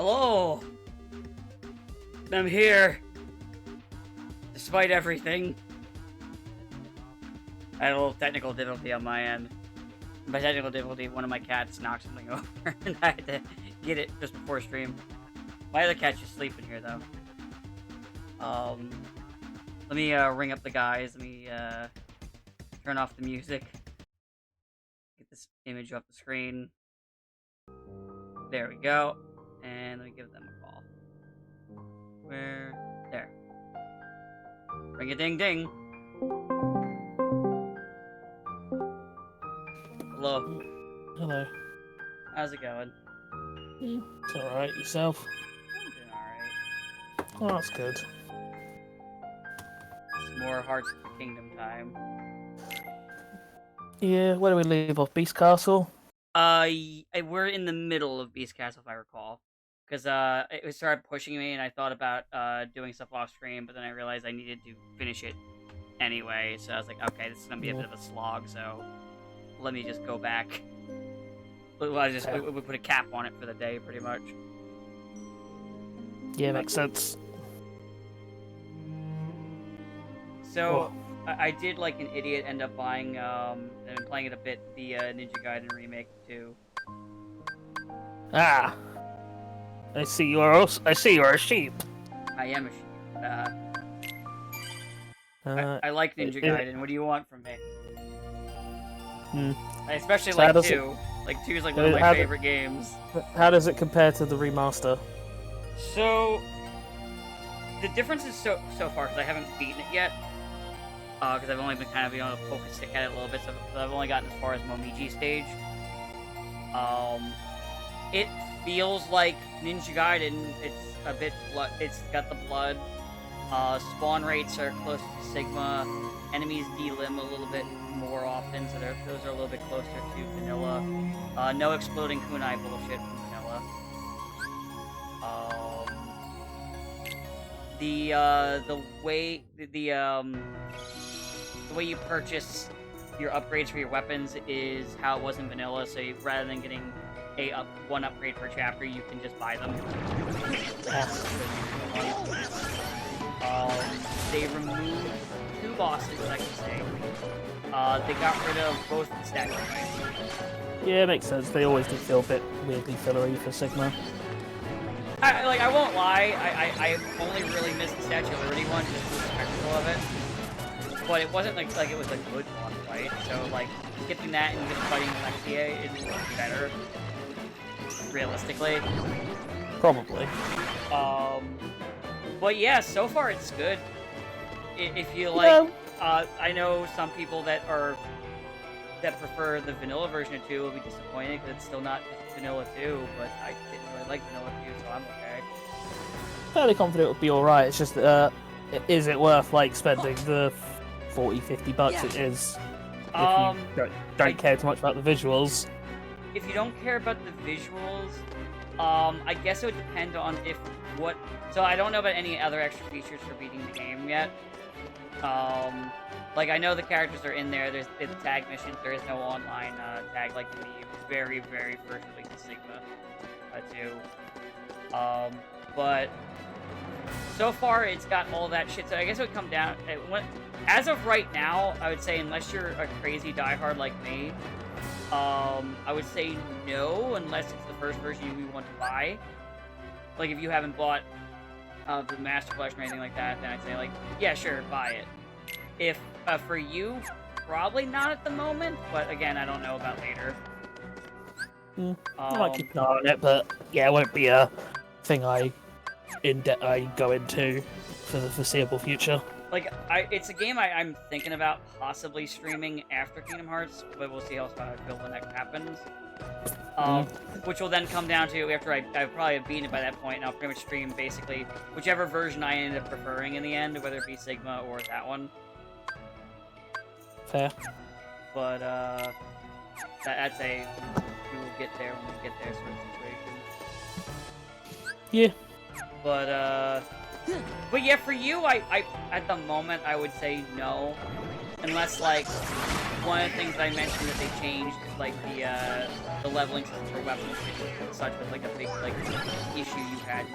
Hello! I'm here. Despite everything. I had a little technical difficulty on my end. By technical difficulty, one of my cats knocked something over, and I had to get it just before stream. My other cat's just sleeping here, though. Let me ring up the guys. Let me turn off the music. Get this image off the screen. There we go. And let me give them a call. Where? There. Ring a ding ding. Hello. Hello. How's it going? It's alright, yourself? I'm doing alright. Oh, that's good. It's more Hearts of the Kingdom time. Yeah, where do we leave off? Beast Castle? We're in the middle of Beast Castle, if I recall. Because, it started pushing me, and I thought about, doing stuff off stream, but then I realized I needed to finish it anyway, so I was like, okay, this is gonna be a bit of a slog, so let me just go back. We put a cap on it for the day, pretty much. Yeah, makes sense. So, I did, like an idiot, end up buying, and playing it a bit, the, Ninja Gaiden remake, too. Ah! I see you're a sheep. I am a sheep. I like Ninja Gaiden. What do you want from me? I especially like 2. Like, 2 is like one of my favorite games. How does it compare to the remaster? So, the difference is so far, because I haven't beaten it yet. Because I've only been kind of able to poke a stick at it a little bit, so I've only gotten as far as Momiji stage. It feels like Ninja Gaiden. It's a bit it's got the blood. Spawn rates are close to Sigma. Enemies delimb a little bit more often, so those are a little bit closer to vanilla. No exploding kunai bullshit from vanilla. The way you purchase your upgrades for your weapons is how it was in vanilla. So rather than getting one upgrade per chapter, you can just buy them. They removed 2 bosses, I can say. They got rid of both the statue fights. Yeah, it makes sense. They always did feel a bit weirdly fillery for Sigma. I won't lie, I only really missed the Statue of Liberty one, just the spectacle of it. But it wasn't like it was a good one fight, so like skipping that and just fighting Lexia is better. Realistically. Probably. But yeah, so far it's good. If you like, I know some people that prefer the vanilla version of 2 will be disappointed because it's still not just vanilla 2, but I didn't really like vanilla 2, so I'm okay. Fairly confident it would be alright, it's just, is it worth, like, spending the 40-50 bucks it is if you don't care too much about the visuals? If you don't care about the visuals, I guess it would depend on so I don't know about any other extra features for beating the game yet. Like, I know the characters are in there, there's tag missions, there is no online tag like in the very, very first release of Sigma 2. But so far it's got all that shit, so I guess it would come down, as of right now, I would say unless you're a crazy diehard like me, I would say no, unless it's the first version you want to buy. Like, if you haven't bought the Master Collection or anything like that, then I'd say, like, yeah, sure, buy it. If, for you, probably not at the moment, but again, I don't know about later. I might keep an eye on it, but yeah, it won't be a thing I go into for the foreseeable future. Like, it's a game I'm thinking about possibly streaming after Kingdom Hearts, but we'll see how I feel when that happens. Which will then come down to, after I probably have beaten it by that point, and I'll pretty much stream basically whichever version I ended up preferring in the end, whether it be Sigma or that one. Fair. But, that's we will get there when we get there sort of situation. Yeah. But yeah, for you, I at the moment, I would say no. Unless, like, one of the things I mentioned that they changed is like the leveling system for weapons and such was like a big like issue you had.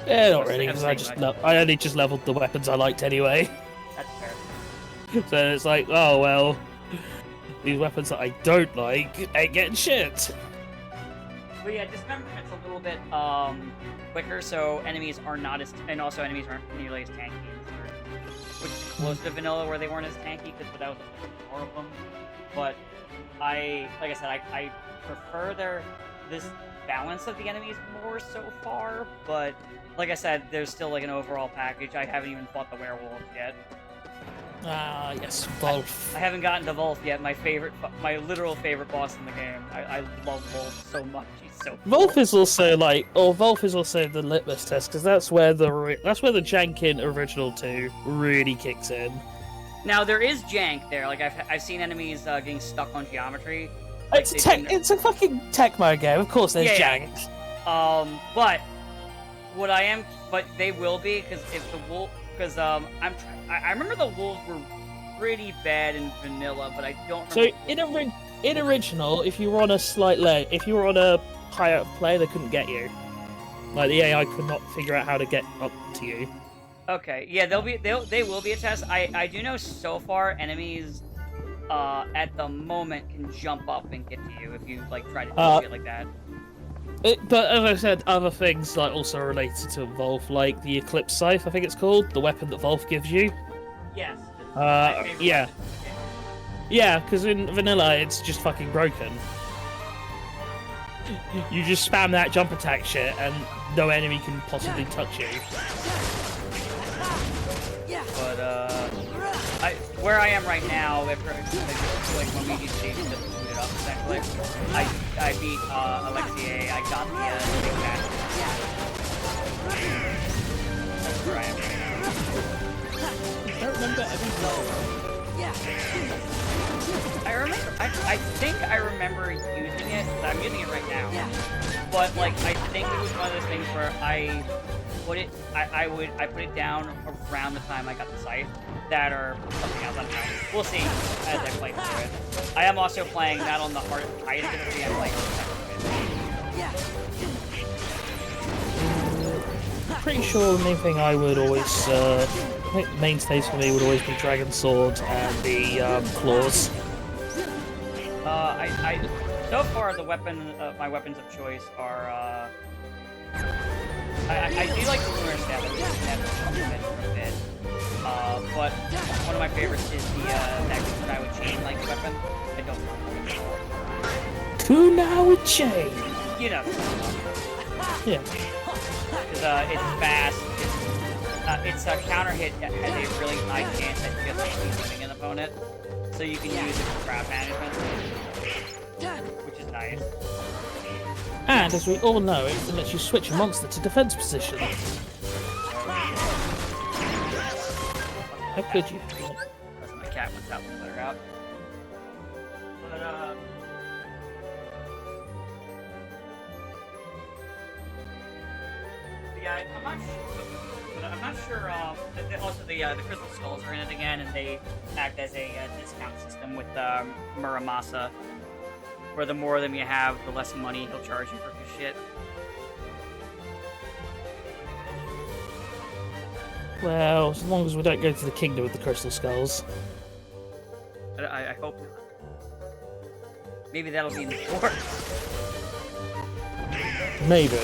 Yeah, not really, because I only just leveled the weapons I liked anyway. That's fair. So it's like, oh well, these weapons that I don't like ain't getting shit. But yeah, dismemberment's a little bit quicker, so enemies are not as, and also enemies aren't nearly as tanky. Which is close to vanilla, where they weren't as tanky, because that was more of them. But like I said, I prefer this balance of the enemies more so far. But like I said, there's still like an overall package. I haven't even fought the werewolves yet. Ah, yes, Wolf. I haven't gotten to Wolf yet. My literal favorite boss in the game. I love Wolf so much. He's so cool. Wolf is also Wolf is also the litmus test, because that's where the jank in original 2 really kicks in. Now there is jank there. Like I've seen enemies getting stuck on geometry. Like it's a fucking Tecmo game. Of course, there's jank. But they will be, because if the wolf. Because I remember the wolves were pretty bad in vanilla, but I don't remember. So in original, if you were on a if you were on a higher play, they couldn't get you. Like the AI could not figure out how to get up to you. Okay, yeah, they will be a test. I do know so far enemies at the moment can jump up and get to you if you like try to do shit like that. But as I said, other things like also related to Wolf, like the Eclipse Scythe, I think it's called, the weapon that Wolf gives you. Yes. Yeah. Yeah, because in vanilla it's just fucking broken. You just spam that jump attack shit and no enemy can possibly touch you. But where I am right now, after like when we just changed it up essentially, I beat Alexia. I got the big match. That's where I am right now. I don't remember I think I remember using it. I'm using it right now. But like I think it was one of those things where I put it down around the time I got the scythe. That or something else, I don't know. We'll see as I play through it. I am also playing that on the hardest difficulty. I'm playing pretty sure the main thing I would always, I think mainstays for me would always be Dragon Sword and the claws. So far my weapons of choice are I do like the lunar staff. I think that's a bit. But one of my favorites is the that would chain like weapon. I don't know. Kunai with chain. You know. Yeah. Because it's fast. It's a counter hit that has a really high chance that you're hitting an opponent, so you can use it for crowd management, which is nice. And as we all know, it lets you switch a monster to defense position. How could you? That's my cat wants out to let her out. But yeah, I'm not sure. Also, the crystal skulls are in it again, and they act as a discount system with Muramasa, where the more of them you have, the less money he'll charge you for his shit. Well, as long as we don't go to the kingdom with the crystal skulls. I hope not. Maybe that'll be in the fourth. Maybe.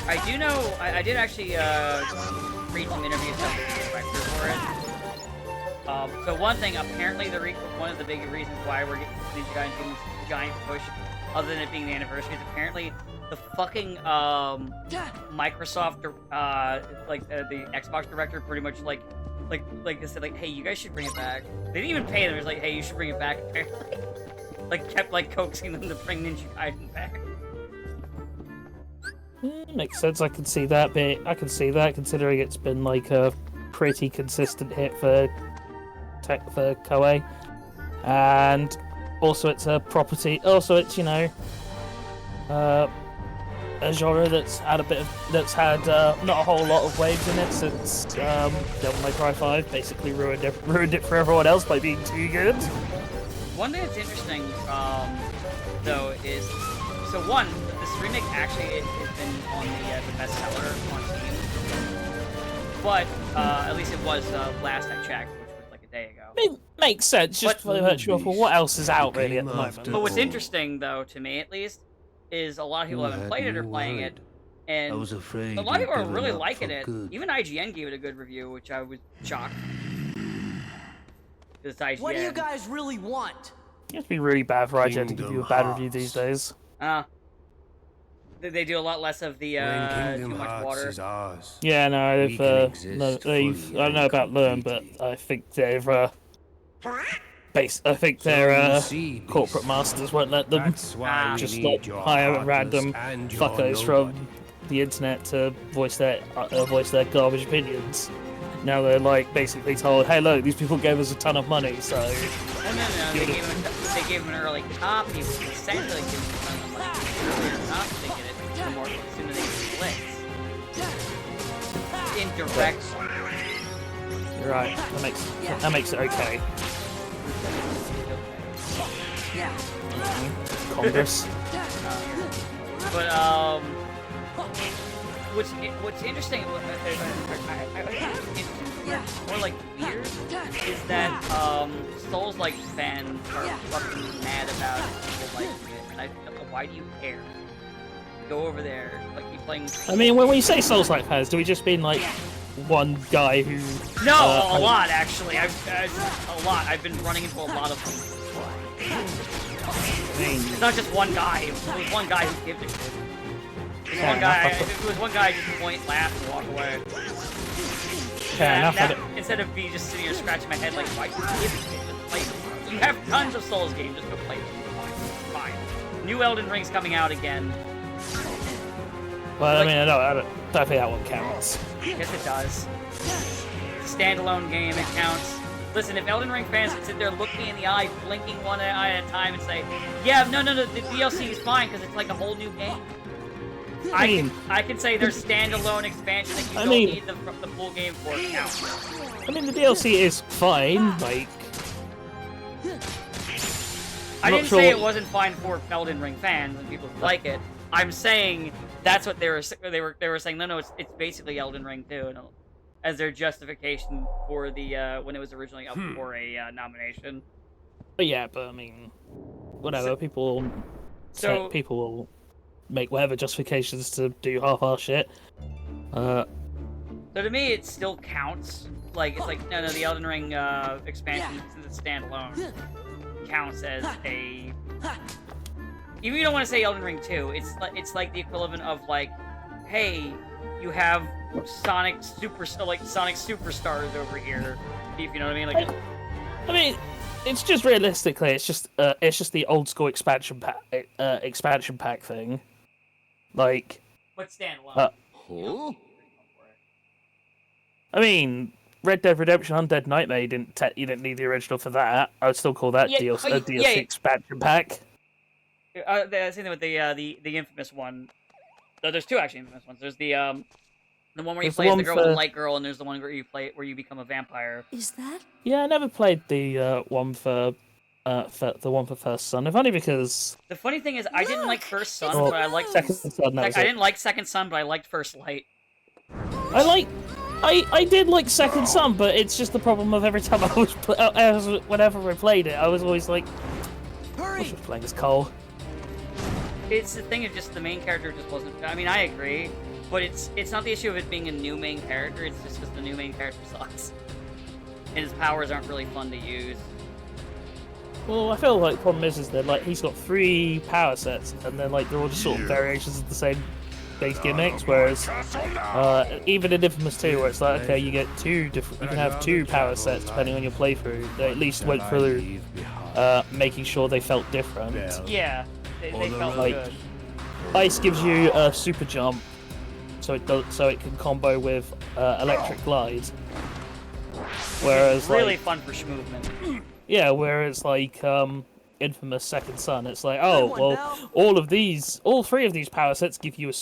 I do know. I did actually read some interviews with the director for it. So one thing, apparently, one of the big reasons why we're getting these guys doing this giant push, other than it being the anniversary, is apparently the fucking Microsoft, the Xbox director, pretty much like they said, like, hey, you guys should bring it back. They didn't even pay them. It was like, hey, you should bring it back. Apparently, kept coaxing them to bring Ninja Gaiden back. Makes sense. I can see that bit. I can see that, considering it's been like a pretty consistent hit for Koei, and also it's a property. Also, it's a genre that's had not a whole lot of waves in it since Devil May Cry 5 basically ruined it for everyone else by being too good. One thing that's interesting, though, is one, this remake actually has been on the bestseller on Steam, but at least it was last I checked, which was like a day ago. It makes sense, just for the virtue of what else is out really at the moment. But what's interesting, though, to me at least, is a lot of people haven't played it or playing it, and a lot of people are really liking it. Even IGN gave it a good review, which I was shocked. It's IGN. What do you guys really want? It must be really bad for IGN to give you a bad review these days. They do a lot less of the too much water. Yeah, no, they've I don't know about Learn, but I think they've their corporate masters won't let them just like hire random fuckers from the internet to voice their garbage opinions. Now they're like basically told, hey look, these people gave us a ton of money, so... No, they gave him an early copy, which essentially gives them a ton of money. Earlier enough to get it, the more soon as they get clicks. Indirect. You're right, that makes it okay. Congress. But, what's interesting, more like weird, is that Souls-like fans are fucking mad about people liking it, and I don't know, why do you care? Go over there, like keep playing. I mean, when you say Souls-like fans, do we just mean like one guy who? No, a lot actually. A lot. I've been running into a lot of them. It's not just one guy. It was one guy who gives a shit. It was one guy just point, laugh, and walk away. Instead of me just sitting here scratching my head like, why do you give a shit? Just play them. You have tons of Souls games, just go play them. Fine. New Elden Ring's coming out again. Well, I mean, I don't think that one counts. Yes, it does. It's a standalone game, it counts. Listen, if Elden Ring fans could sit there, look me in the eye, blinking one eye at a time and say, yeah, no, the DLC is fine because it's like a whole new game. I can say there's standalone expansion that you don't need the full game for it counts. I mean, the DLC is fine, like... I didn't say it wasn't fine for Elden Ring fans and people who like it. I'm saying that's what they were saying. No, it's basically Elden Ring too, as their justification for the when it was originally up for a nomination. But yeah, I mean, whatever. People will make whatever justifications to do half-ass shit. So to me, it still counts. Like it's like no, the Elden Ring expansion since it's standalone counts as a. Even if you don't want to say Elden Ring 2, it's like the equivalent of like, hey, you have Sonic Superstars over here. If you know what I mean, I mean, it's just realistically, it's just the old school expansion pack thing, like. But standalone. I mean, Red Dead Redemption Undead Nightmare, you didn't need the original for that. I would still call that DLC expansion pack. The same thing with the infamous one. There's two actually infamous ones. There's the one where you play as the girl with the light girl, and there's the one where you become a vampire. Is that? Yeah, I never played the one for First Son. If only because the funny thing is, I didn't like First Son, but I liked Second Son. I didn't like Second Son, but I liked First Light. I did like Second Son, but it's just the problem of every time whenever I played it, I was always like, I was playing as Cole. It's the thing of just the main character just wasn't. I mean, I agree, but it's not the issue of it being a new main character. It's just because the new main character sucks, and his powers aren't really fun to use. Well, I feel like the problem is that like he's got 3 power sets, and then like they're all just sort of variations of the same base gimmicks. Whereas even in Infamous 2, where it's like okay, you can have 2 power sets depending on your playthrough. They at least went through making sure they felt different. Yeah. They felt like good. Ice gives you a super jump, so it can combo with electric glide. Whereas it's really fun for schmovement. Yeah, whereas like infamous Second Son. It's like, oh well, all 3 of these power sets give you a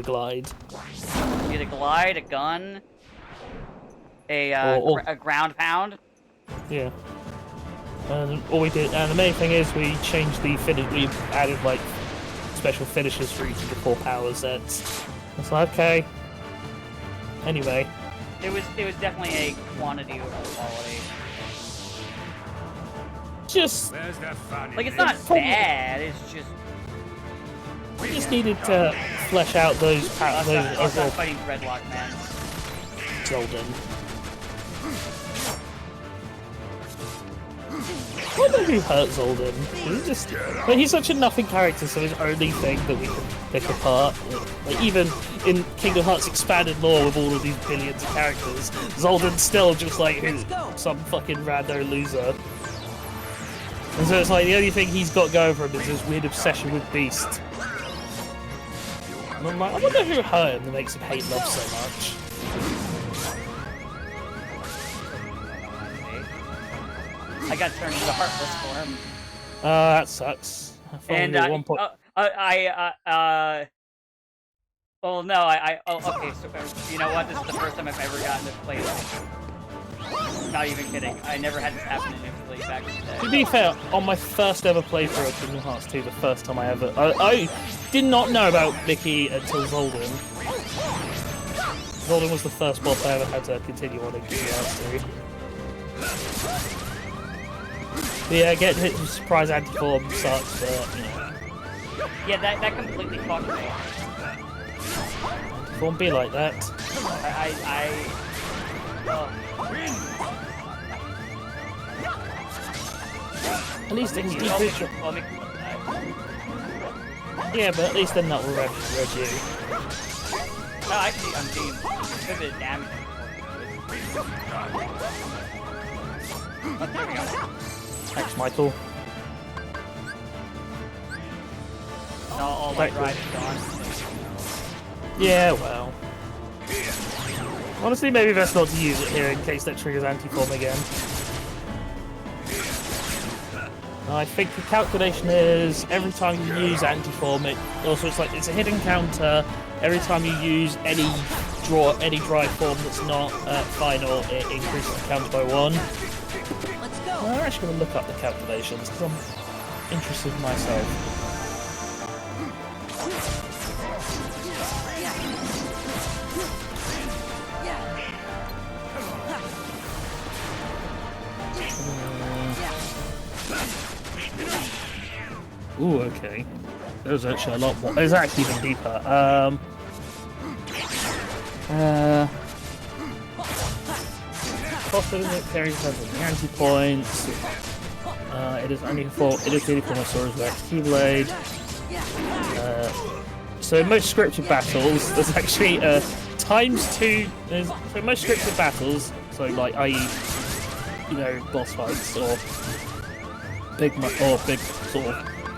glide. You get a glide, a gun, a a ground pound. Yeah. And all we did, and the main thing is we changed the finish. We added like special finishes for each of the 4 power sets. It's like, okay. Anyway. It was definitely a quantity over quality. Just like it's not bad. It's just we just needed to flesh out those powers. I was fighting Dreadlock, man. Zolden. I wonder who hurt Zolden. He's such a nothing character, so his only thing that we can pick apart. Like, even in Kingdom Hearts expanded lore with all of these billions of characters, Zolden's still just like some fucking rando loser. And so it's like the only thing he's got going for him is this weird obsession with Beast. And I'm like, I wonder who hurt him that makes him hate Love so much. I got turned into Heartless for him. That sucks. And at one point... well, no, okay, so, you know what? This is the first time I've ever gotten to play this. Not even kidding. I never had this happen initially back in the day. To be fair, on my first ever playthrough of Kingdom Hearts 2, the first time I ever... I did not know about Mickey until Zolden. Zolden was the first boss I ever had to continue on in Kingdom Hearts 2. But yeah, getting hit with surprise anti-form sucks, but, you know. Yeah, that completely fucked me. Anti-form be like that. At least it can decrease your... Yeah, but at least then that will red you. No, actually, I'm doing a bit of damage. Oh, there we go. Thanks, Michael. No, all my ride is gone. Yeah, well. Honestly, maybe best not to use it here in case that triggers anti-form again. I think the calculation is every time you use anti-form, it's a hidden counter. Every time you use any dry form that's not final, it increases the counter by 1. I'm actually going to look up the calculations because I'm interested myself. Ooh, okay. There's actually a lot more. There's actually even deeper. Cost of it carries the anti-points. It is really for my Sora's Wax Keyblade. So in most scripted battles, there's actually ×2. So most scripted battles, so like i.e., you know, boss fights or big sort of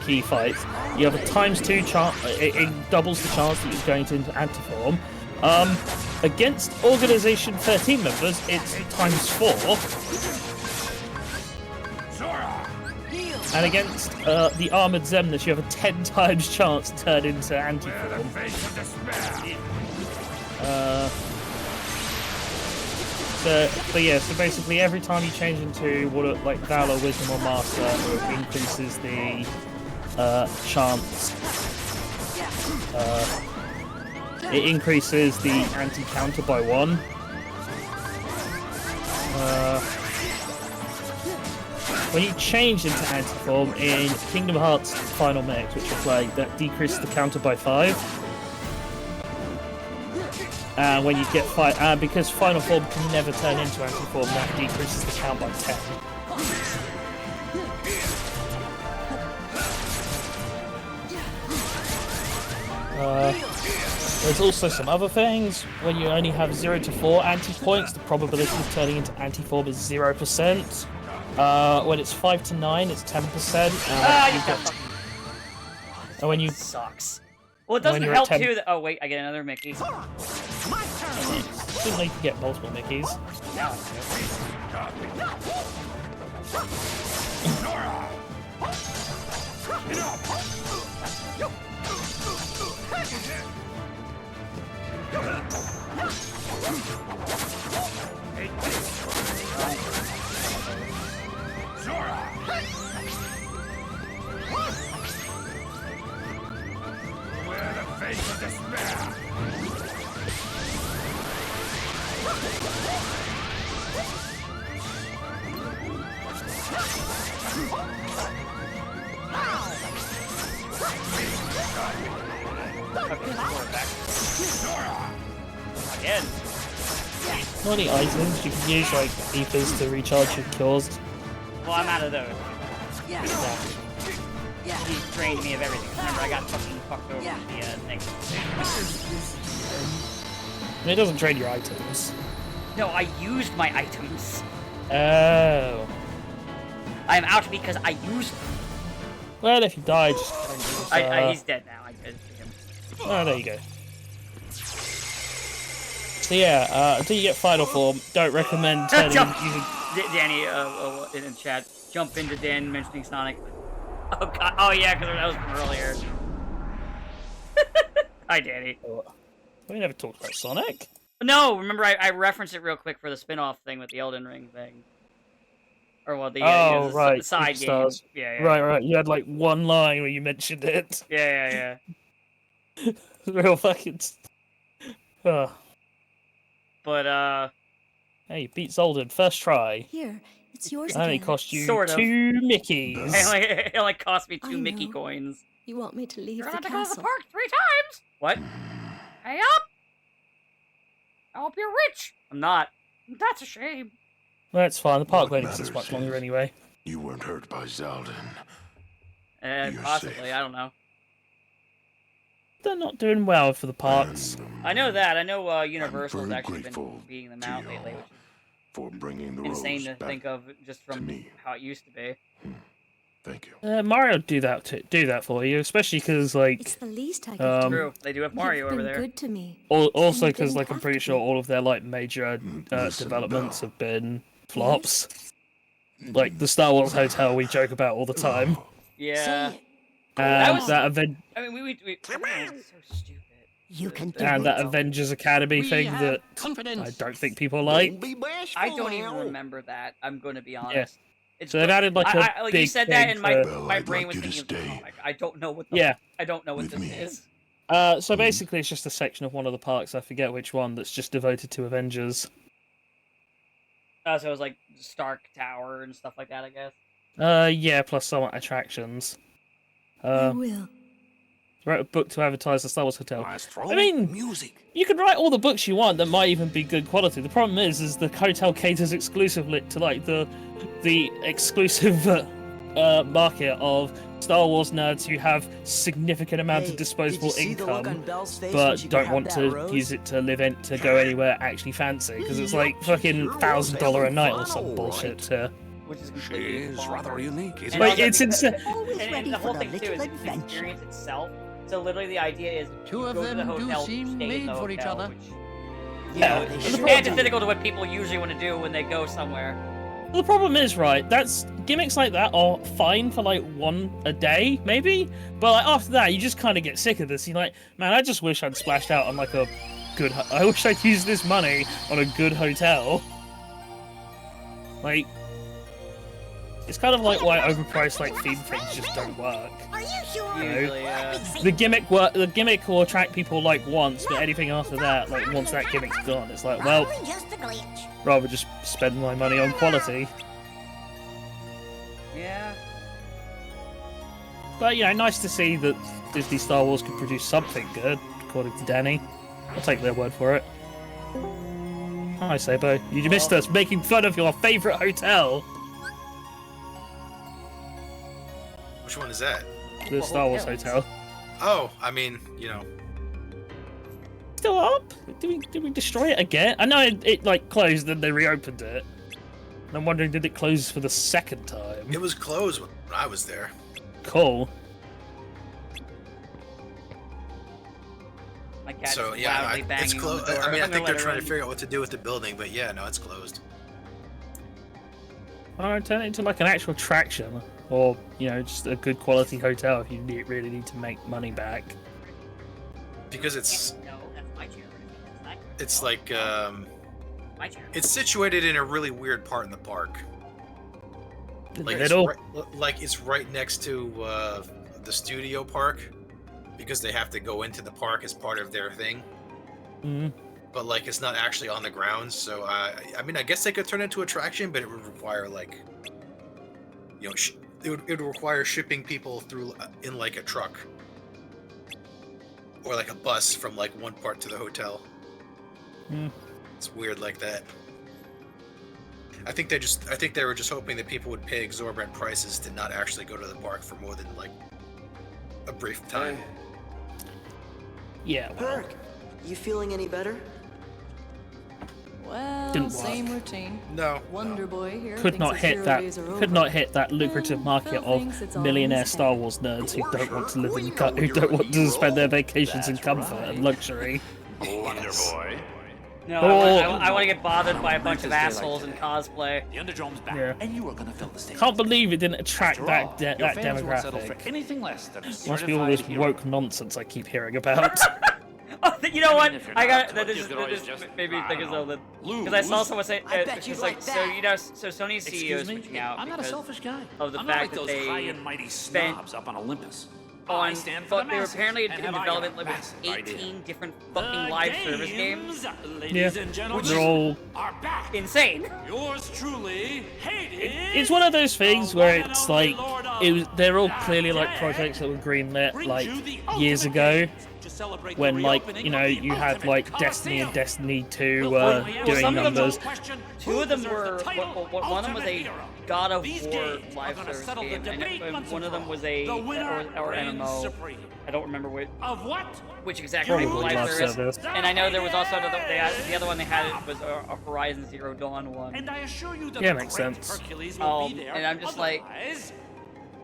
key fights, you have a ×2 chance. It doubles the chance that you're going into anti-form. Against Organization 13 members, it's ×4. And against the Armored Xemnas, you have a 10 times chance to turn into anti-form. So basically every time you change into like Valor, Wisdom, or Master, it increases the chance. It increases the anti-counter by 1. When you change into anti-form in Kingdom Hearts Final Mix, which is like that decreases the counter by 5. And when you get because Final Form can never turn into anti-form, that decreases the count by 10. There's also some other things. When you only have 0 to 4 anti-points, the probability of turning into anti-form is 0%. When it's 5 to 9, it's 10%. And when you sucks. Well, it doesn't help too. Oh wait, I get another Mickey. Didn't know you could get multiple Mickeys. Now I do. Again. Not any items, you can use like ethers to recharge your cures. Well, I'm out of those. Yeah. He drained me of everything. Remember, I got fucking fucked over Yeah. with the thing. I mean, it doesn't drain your items. No, I used my items. Oh. I am out because I used them. Well, if you die, just... He's dead now. I did him. Oh, there you go. So yeah, until you get final form, don't recommend turning using... Danny, in the chat, jump into Dan mentioning Sonic. Oh god, oh yeah, because that was from earlier. Hi, Danny. We never talked about Sonic. No, remember I referenced it real quick for the spin-off thing with the Elden Ring thing. Or well, the, right, the side game. Stars. Yeah. Right. You had like one line where you mentioned it. Yeah. Real fucking... But, Hey, you beat Zolden, first try. Here, it's yours Only again. cost you Sort of. 2 Mickeys. it only cost me 2 I Mickey know. coins. You want me to leave You're the allowed to go to the castle? park 3 times! What? Hey up! I hope you're rich! I'm not. That's a shame. That's fine, the park What won't exist matters much longer is anyway. You weren't hurt by Zaldin. You're Possibly, safe. I don't know. They're not doing well for the parks. And, I know that. I know Universal's very actually been grateful beating them to out you lately, which for bringing the is insane rose to back think of just to from me. how it used to be. Thank you. Mario do that for you, especially because like It's the least I can do. True, they do have Mario You've over been there. good to me. also You because didn't like I'm have pretty to sure be. all of their like major Listen, developments Belle. have been flops. Like the Star Wars Hotel we joke about all the time. Yeah. Say it. And was- that event I mean, we it's so stupid. You can do and it. that Avengers Academy thing that I don't think people like. I don't even remember that. I'm going to be honest. Yeah. It's So they've added like a like you big said thing that, and my Well, my I'd brain like was you to thinking of the stay. comic. I don't know what. The Yeah. I don't know what With this me. is. So basically it's just a section of one of the parks, I forget which one, that's just devoted to Avengers. So it was like Stark Tower and stuff like that, I guess. Yeah, plus some attractions. I will. Wrote a book to advertise the Star Wars Hotel. Maestro, I mean, music. you can write all the books you want that might even be good quality. The problem is the hotel caters exclusively to like the exclusive market of Star Wars nerds who have significant amount of disposable income, but don't want to use it to to go anywhere actually fancy because it's like fucking $1,000 a night or some bullshit. Which is She completely is bonkers. rather unique, isn't And Like also it's because- insane. Always And ready the for whole a thing too little is the adventure. experience itself. So literally the idea is Two you of go to the them do hotel, seem stay in made the for each hotel, other. which Yeah, you know, and is the problem- antithetical to what people usually want to do when they go somewhere. The problem is, right, that's gimmicks like that are fine for like one a day, maybe, but like after that, you just kind of get sick of this. You're like, man, I just wish I'd splashed out on like a good. I wish I'd used this money on a good hotel. Like, it's kind of like why overpriced like theme things just don't work. Are you sure? Usually, The gimmick will attract people like once, but anything after that, like once that gimmick's gone, it's like, well, just a glitch. rather just spend my money on quality. yeah. But you know, nice to see that Disney Star Wars can produce something good, according to Danny. I'll take their word for it. Hi, Sabo. You missed us making fun of your favourite hotel, Which one is that? the Well, Star Wars hotels. hotel. Oh, I mean, you know, Still up? Did we destroy it again? I know it like closed, then they reopened it. And I'm wondering, did it close for the second time? it was closed when I was there. Cool. My cat So is yeah, loudly banging it's on closed. the door. I mean, I I'm think gonna they're let her trying to in. figure out what to do with the building, but yeah, no, it's closed. Or turn it into like an actual attraction, or you know, just a good quality hotel if you really need to make money back. Because it's No, that's my chair. That's not- it's like my chair. it's situated in a really weird part in the park. In the Like middle. it's right next to the studio park. because they have to go into the park as part of their thing. Mm. But like it's not actually on the grounds, so I mean I guess they could turn it into attraction, but it would require like, you know, it would require shipping people through in like a truck or like a bus from like one part to the hotel. Mm. It's weird like that. I think they were just hoping that people would pay exorbitant prices to not actually go to the park for more than like a brief time. Yeah. Well, Berg, you feeling any better? Well, Didn't same work. routine. No. Wonder Boy here could thinks not his hit hero that. days are Could over. not hit that lucrative market Phil of thinks it's all in millionaire his Star head. Wars nerds who don't want to live in We know who when don't you're a want to spend their vacations in That's comfort right. and luxury. Wonder Boy. No, Oh. I want to get bothered by a bunch of Princess Day assholes like in today. cosplay. The Underdrome's back, Yeah. and you are gonna fill the stage. Can't believe it didn't attract After that all, that your fans won't settle for demographic. anything less than a Must be all this certified hero. woke nonsense I keep hearing about. Oh, you know what? I mean, if you're I not got up to that. it, you could always This just, made me I think don't of know, something because I saw lose. someone say I bet it's you'd like like so that. you know so Sony's CEO Excuse is me? switching out I'm not a because selfish guy. of the I'm fact not like that those they high and mighty spent snobs up on Olympus. on, I stand for but the they were masses, apparently and in have I got development a with massive 18 idea. different fucking live service games. Ladies Yeah. and gentlemen, They're all. are back. Insane. Yours truly, Hades. It's one of those things the where one and it's only like Lord of they're all the clearly like Dead. projects that were greenlit Brings like you the years ultimate ago. games to celebrate the When like reopening you know of the you had ultimate like Destiny and Coliseum. Destiny 2 We'll finally answer doing some of them numbers. the question, Two who of them deserves were the title one of them was Ultimate a Hero? God of These War games live are gonna service settle the game, debate and once one and of them for was all. a The winner or reigns MMO. supreme. I don't remember which Of what? exactly Probably live live service. service. And I know there was also another. The other one they had was a Horizon Zero Dawn one. And I assure you that Yeah, the makes great sense. Hercules will be there. And I'm just like- Otherwise,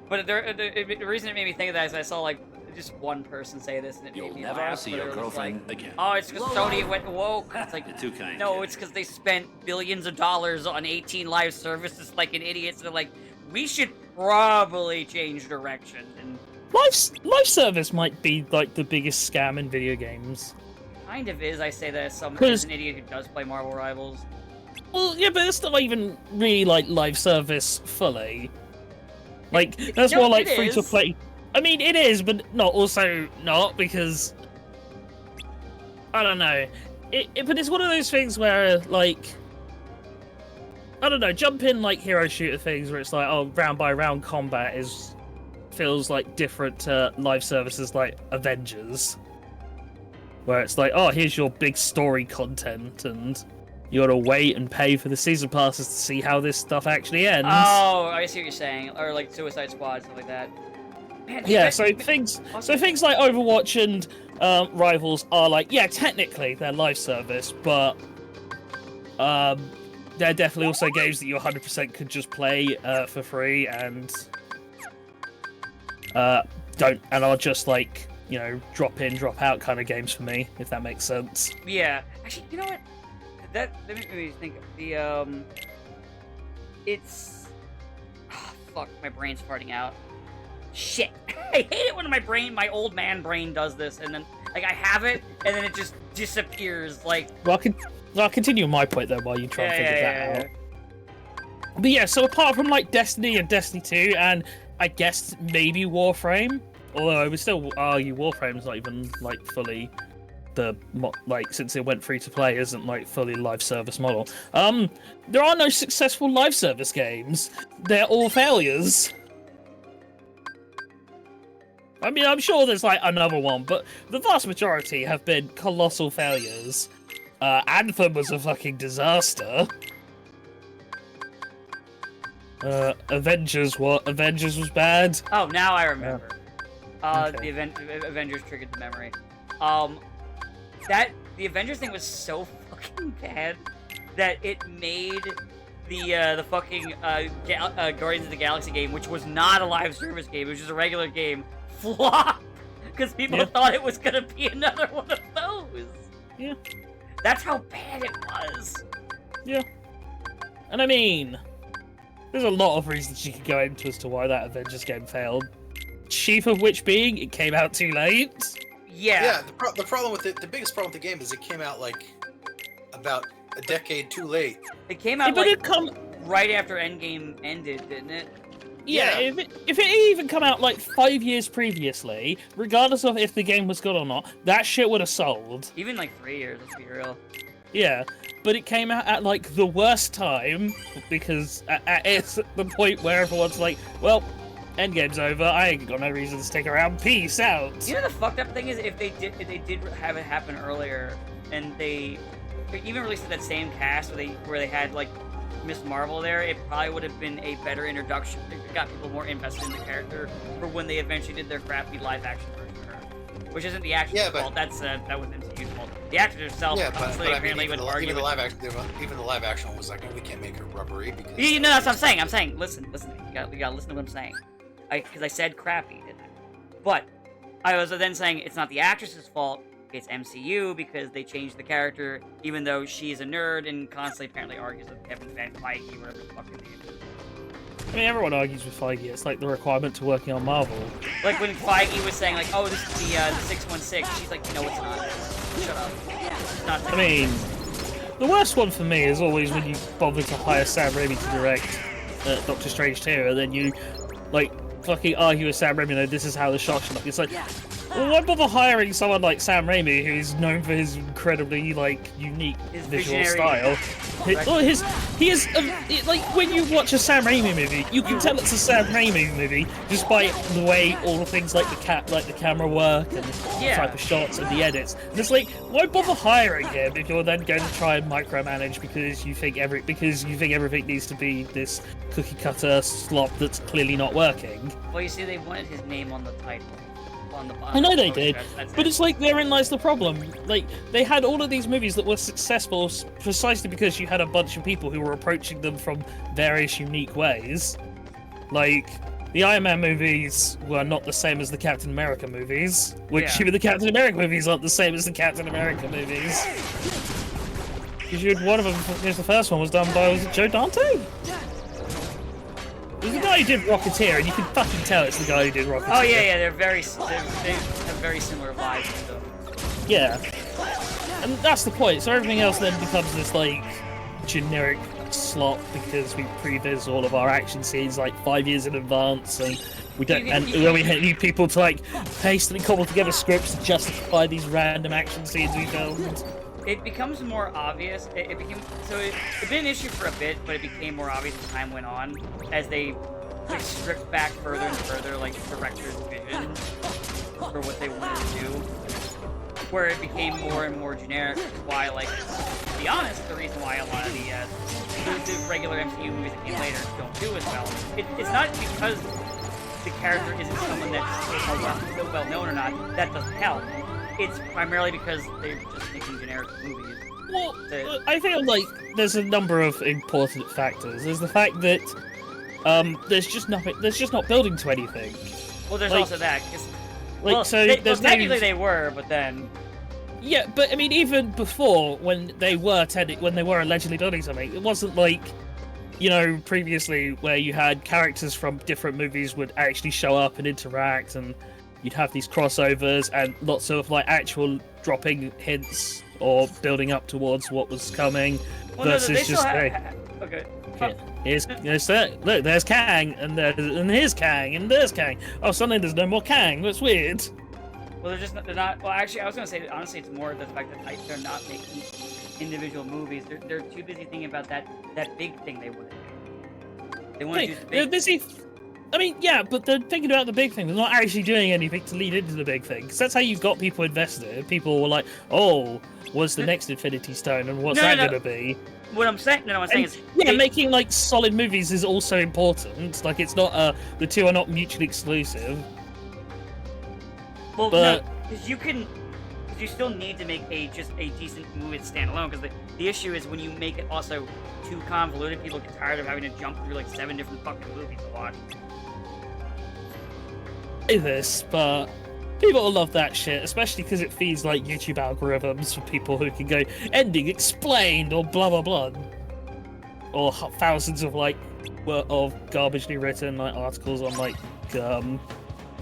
But the reason it made me think of that is I saw like just one person say this and it You'll made me never laugh. see but your it was girlfriend like, again. Oh, it's because Low Sony life. went woke. It's like, You're too kind. no, kid. it's because they spent billions of dollars on 18 live services like an idiot. So they're like, we should probably change direction. And Live service might be like the biggest scam in video games. kind of is. I say that as someone 'Cause- who's an idiot who does play Marvel Rivals. Well, yeah, but it's not even really like live service fully. Like that's No, more like it free to is. play. I mean, it is, but not also not because I don't know. But it's one of those things where like I don't know, jump in like hero shooter things where it's like oh round by round combat feels like different to live services like Avengers, where it's like oh here's your big story content and you gotta wait and pay for the season passes to see how this stuff actually ends. Oh, I see what you're saying. Or like Suicide Squad, stuff like that. Man, Yeah, so things like Overwatch and Rivals are like, yeah, technically they're live service, but they're definitely also games that you 100% could just play for free and are just like you know drop in, drop out kind of games for me, if that makes sense. Yeah. Actually, you know what? That made me think. It's. Oh, fuck, my brain's farting out. Shit. I hate it when my old man brain does this, and then like I have it, and then it just disappears. Like. Well, I'll continue my point though while you try and figure that out. Yeah. But yeah, so apart from like Destiny and Destiny 2, and I guess maybe Warframe, although I would still argue Warframe's not even like fully since it went free to play, isn't like fully live service model. There are no successful live service games. They're all failures. I mean, I'm sure there's like another one, but the vast majority have been colossal failures. Anthem was a fucking disaster. Avengers was bad. Oh, now I remember. Okay. The Avengers triggered the memory. The Avengers thing was so fucking bad that it made the fucking Guardians of the Galaxy game, which was not a live service game, it was just a regular game, flop because people thought it was gonna be another one of those. Yeah. That's how bad it was. Yeah. And I mean, there's a lot of reasons you could go into as to why that Avengers game failed. Chief of which being, it came out too late. Yeah, the problem with it, the biggest problem with the game is it came out like about a decade too late. It came out but like it come. right after Endgame ended, didn't it? Yeah, if it even come out like 5 years previously, regardless of if the game was good or not, that shit would have sold. Even like 3 years, let's be real. Yeah, but it came out at like the worst time because it's the point where everyone's like, well, Endgame's over. I ain't got no reason to stick around. Peace out. You know the fucked up thing is if they did have it happen earlier and they even released that same cast where they had like Miss Marvel there, it probably would have been a better introduction. It got people more invested in the character for when they eventually did their crappy live action version of her, which isn't the actor's fault. That was MCU's fault. The actor herself, honestly, apparently would argue. Even the live action was like, we can't make her rubbery. Because you know, that's what I'm saying. I'm saying, listen. You gotta listen to what I'm saying. Because I said crappy, didn't I? But I was then saying it's not the actress's fault. It's MCU because they changed the character, even though she's a nerd and constantly apparently argues with Kevin Feige, whatever the fuck his name is. I mean, everyone argues with Feige. It's like the requirement to working on Marvel. Like when Feige was saying, like, "Oh, this is the 616," she's like, "No, it's not. Shut up." It's not. I mean, the worst one for me is always when you bother to hire Sam Raimi to direct Doctor Strange 2, and then you like fucking argue with Sam Raimi. This is how the shot should look. It's like. Well, why bother hiring someone like Sam Raimi, who's known for his incredibly, like, unique visual style? He is, like, when you watch a Sam Raimi movie, you can tell it's a Sam Raimi movie just by the way all the things like the camera work and the type of shots and the edits. And it's like, why bother hiring him if you're then going to try and micromanage because you think everything needs to be this cookie cutter slop that's clearly not working? Well, you see, they wanted his name on the title. I know they did, but it's like therein lies the problem. Like, they had all of these movies that were successful precisely because you had a bunch of people who were approaching them from various unique ways. Like, the Iron Man movies were not the same as the Captain America movies, which even the Captain America movies aren't the same as the Captain America movies. Because you had one of them, because the first one was done by, was it Joe Dante? There's the guy who did Rocketeer, and you can fucking tell it's the guy who did Rocketeer. Oh yeah, they have very similar vibes to them. Yeah, and that's the point. So everything else then becomes this like generic slot because we previs all of our action scenes like 5 years in advance, and we don't, and we need people to like hastily cobble together scripts to justify these random action scenes we filmed. It becomes more obvious. It became it'd been an issue for a bit, but it became more obvious as time went on, as they like, stripped back further and further, like director's vision for what they wanted to do, where it became more and more generic. Which is why, like, to be honest, the reason why a lot of the regular MCU movies that came later don't do as well. It's not because the character isn't someone that's so well known or not. That doesn't help. It's primarily because they're just making generic movies. Well, I feel like there's a number of important factors. There's the fact that there's just not building to anything. Well, there's also that. Technically they were, but then. Yeah, but I mean, even before when they were allegedly building something, it wasn't like, you know, previously where you had characters from different movies would actually show up and interact and. You'd have these crossovers and lots of like actual dropping hints or building up towards what was coming, versus just okay. Look, there's Kang and here's Kang and there's Kang. Oh, suddenly there's no more Kang. That's weird. Well, they're not. Well, actually, I was gonna say that, honestly, it's more the fact that they're not making individual movies. They're too busy thinking about that big thing they want to do. They want to do the big. They're busy. I mean, yeah, but they're thinking about the big thing. They're not actually doing anything to lead into the big thing. Because that's how you got people invested. People were like, oh, what's the next Infinity Stone and what's that going to be? What I'm saying, is... Yeah, making, like, solid movies is also important. Like, it's not, the two are not mutually exclusive. Well, but... no, because you still need to make a decent movie that's standalone. Because the issue is when you make it also too convoluted, people get tired of having to jump through, like, 7 different fucking movies to watch. This, but people will love that shit, especially because it feeds like YouTube algorithms for people who can go ending explained or blah blah blah, or thousands of like of garbagely written like articles on like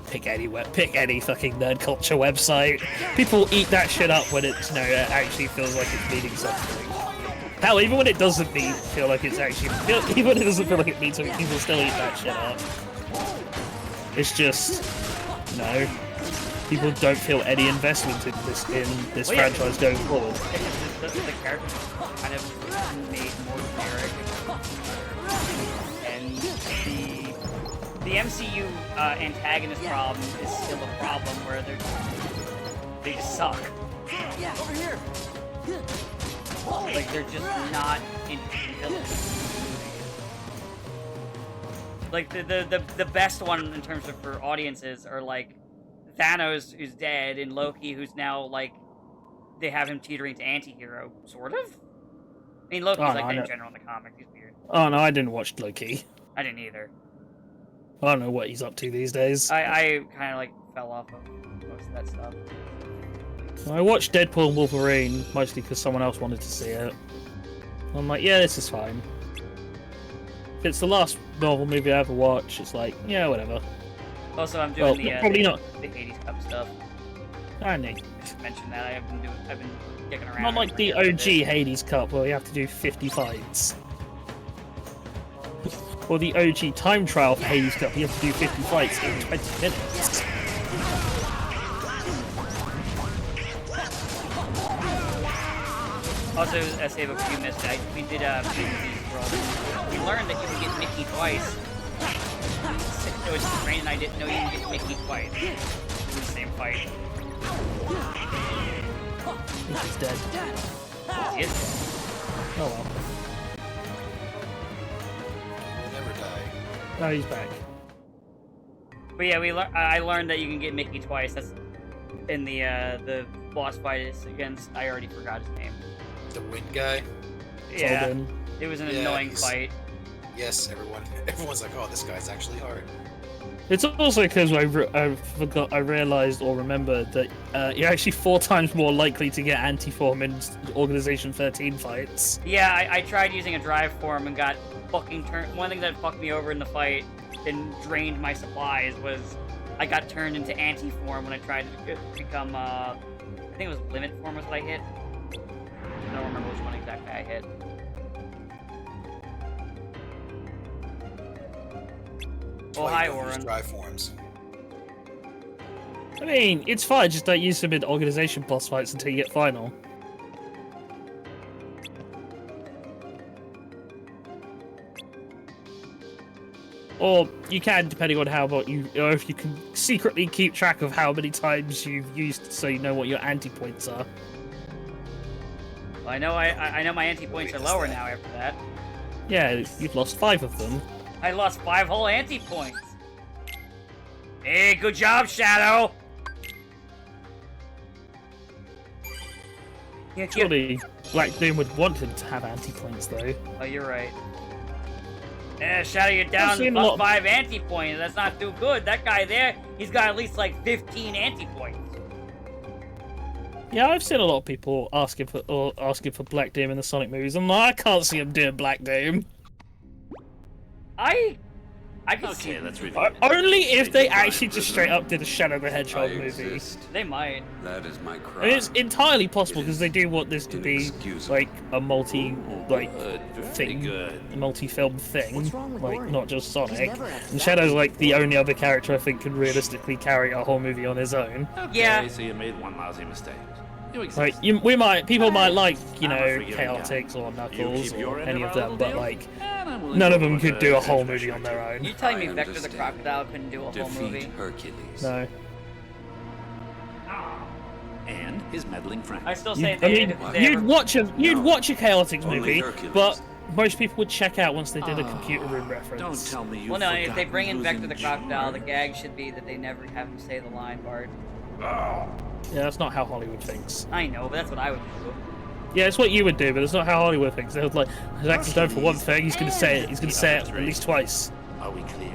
pick any fucking nerd culture website. People eat that shit up when it it actually feels like it's meaning something. Hell, even when it doesn't feel like it's actually even when it doesn't feel like it means something, people still eat that shit up. It's just, you know, people don't feel any investment in this Well, yeah. franchise going forward. The characters kind of made more generic, and the MCU antagonist problem is still a problem where they just suck. Yeah, over here. Like they're just not interesting villains. Like the best one in terms of for audiences are like Thanos, who's dead, and Loki, who's now like they have him teetering to anti-hero, sort of. I mean, Loki's like that in general in the comics. He's weird. Oh no, I didn't watch Loki. I didn't either. I don't know what he's up to these days. I kind of like fell off of most of that stuff. I watched Deadpool and Wolverine mostly because someone else wanted to see it. I'm like, yeah, this is fine. If it's the last Marvel movie I ever watch, it's like, yeah, whatever. Also, I'm doing probably not. the Hades Cup stuff. I know. Just mention that I've been kicking around. Not like the OG Hades Cup where you have to do 50 fights. Or the OG time trial for Hades Cup, you have to do 50 fights in 20 minutes. Also, I save a few missed. We did we learned that you can get Mickey twice. It was Treen and I didn't know you can get Mickey twice in the same fight. He's dead. He is. Oh well. We'll never die. No, he's back. But yeah, I learned that you can get Mickey twice. That's in the boss fight is against. I already forgot his name. The wind guy. Yeah, Tobin. it was an Yeah, annoying he's- fight. Yes, everyone's like, oh, this guy's actually hard. It's also because I realized or remembered that you're actually 4 times more likely to get anti-form in Organization 13 fights. Yeah, I tried using a drive form and got fucking turned. One thing that fucked me over in the fight and drained my supplies was I got turned into anti-form when I tried to become, I think it was limit form was what I hit. I don't remember which one exactly I hit. Oh, hi, Oren. Dry forms. I mean, it's fine, just don't use them in Organization boss fights until you get final. Or you can, depending on how about you, or if you can secretly keep track of how many times you've used, so you know what your anti-points are. Well, I know I know my anti-points are lower now after that. Yeah, you've lost 5 of them. I lost 5 whole anti-points. Hey, good job, Shadow! Surely Black Doom would want him to have anti-points, though. Oh, you're right. Yeah, Shadow, you're down I've seen to a lot- 5 anti-points. That's not too good. That guy there, he's got at least like 15 anti-points. Yeah, I've seen a lot of people asking for Black Doom in the Sonic movies, and I can't see him doing Black Doom. I can see Okay, it. let's review. Only if they actually just straight up did a Shadow the Hedgehog movie. They might. That is my crime. I mean, it's entirely possible because they do want this to be like a multi-film thing, like not just Sonic. And Shadow's like the only other character I think can realistically carry a whole movie on his own. Okay, Yeah. so you made one lousy mistake. You exist. Like people might like I'm a forgiving guy. Chaotix or You Knuckles keep your or end any of of our them, little but deal, like and I'm willing none to of them go could with do a a whole confession movie on their own. You telling me I Vector the understand. Crocodile couldn't do a whole Defeat movie? Hercules. No. And his meddling friend. I still You- say I they mean, they you'd ever- watch a Chaotix Only movie, Hercules. but most people would check out once they did a computer room reference. Don't tell me you Well, no, if they forgotten bring in Vector losing the Crocodile, the George. gag should be that they never have him say the line, Bart. Yeah, that's not how Hollywood thinks. I know, but that's what I would do. Yeah, it's what you would do, but it's not how Hollywood thinks. They would like, Zack's known for one thing, he's gonna say it. He's gonna say it at least twice. Are we clear?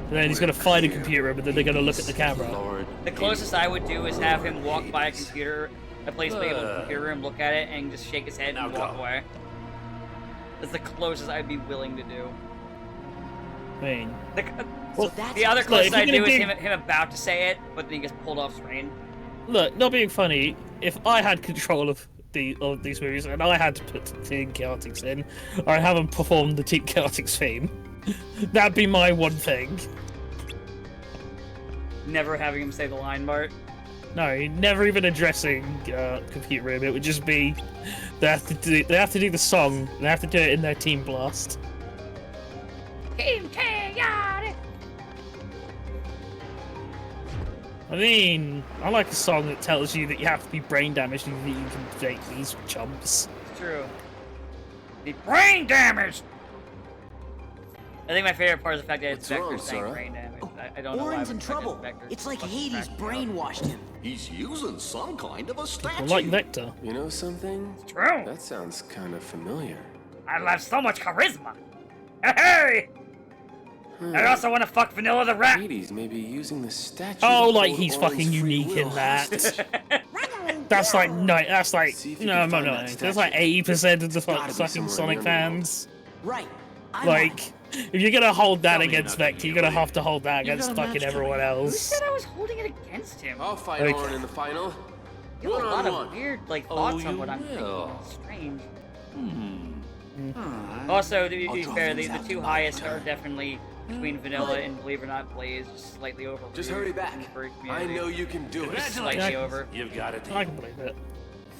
And then he's gonna find a computer room, and then they're gonna look at the camera. Lord. The closest I would do is have him walk by a place with a computer room, look at it, and just shake his head and Now walk go. away. That's the closest I'd be willing to do. I mean, The other closest if you're I'd do gonna is do- him about to say it, but then he gets pulled off screen. look, not being funny, if I had control of these movies and I had to put Team Chaotix in, or I'd have them perform the Team Chaotix theme, that'd be my one thing. Never having him say the line, Bart. No, never even addressing Compute Room. It would just be they have to do the song. They have to do it in their Team Blast. Team Chaotic. I mean, I like a song that tells you that you have to be brain damaged and that you can date these chumps. It's true. The brain damage. I think my favorite part is the fact that it's Vector saying brain damage. I don't know why. Orin's in trouble. It's like Hades brainwashed him. He's using some kind of a statue. I like Vector. You know something? It's true. That sounds kind of familiar. I have so much charisma. Hey! I also want to fuck Vanilla the Rat. Hades may be using the statue. Oh, to like hold he's Orin's fucking free unique will in that. hostage. That's like no. That's like See if you no, can no, find no. that That's like statue. 80% of the gotta be fucking somewhere Sonic near me. fans. Right. I'm Like, if you're gonna hold that Tell me against you're not Vector, you're gonna gonna have to hold that You against got a fucking match everyone coming. Who else. said I was holding it against him? I'll fight Okay. Orin in the final. You have a lot of One-on-one. weird like Oh, thoughts on you what I'm will. thinking. Strange. Alright. Also, to I'll be draw fair, things the out two in my highest turn. are definitely between Vanilla and Believe It or Not Blaze, just slightly over. Just hurry back. I know you can do it. Slightly Yeah. over. You've got it. I can believe it.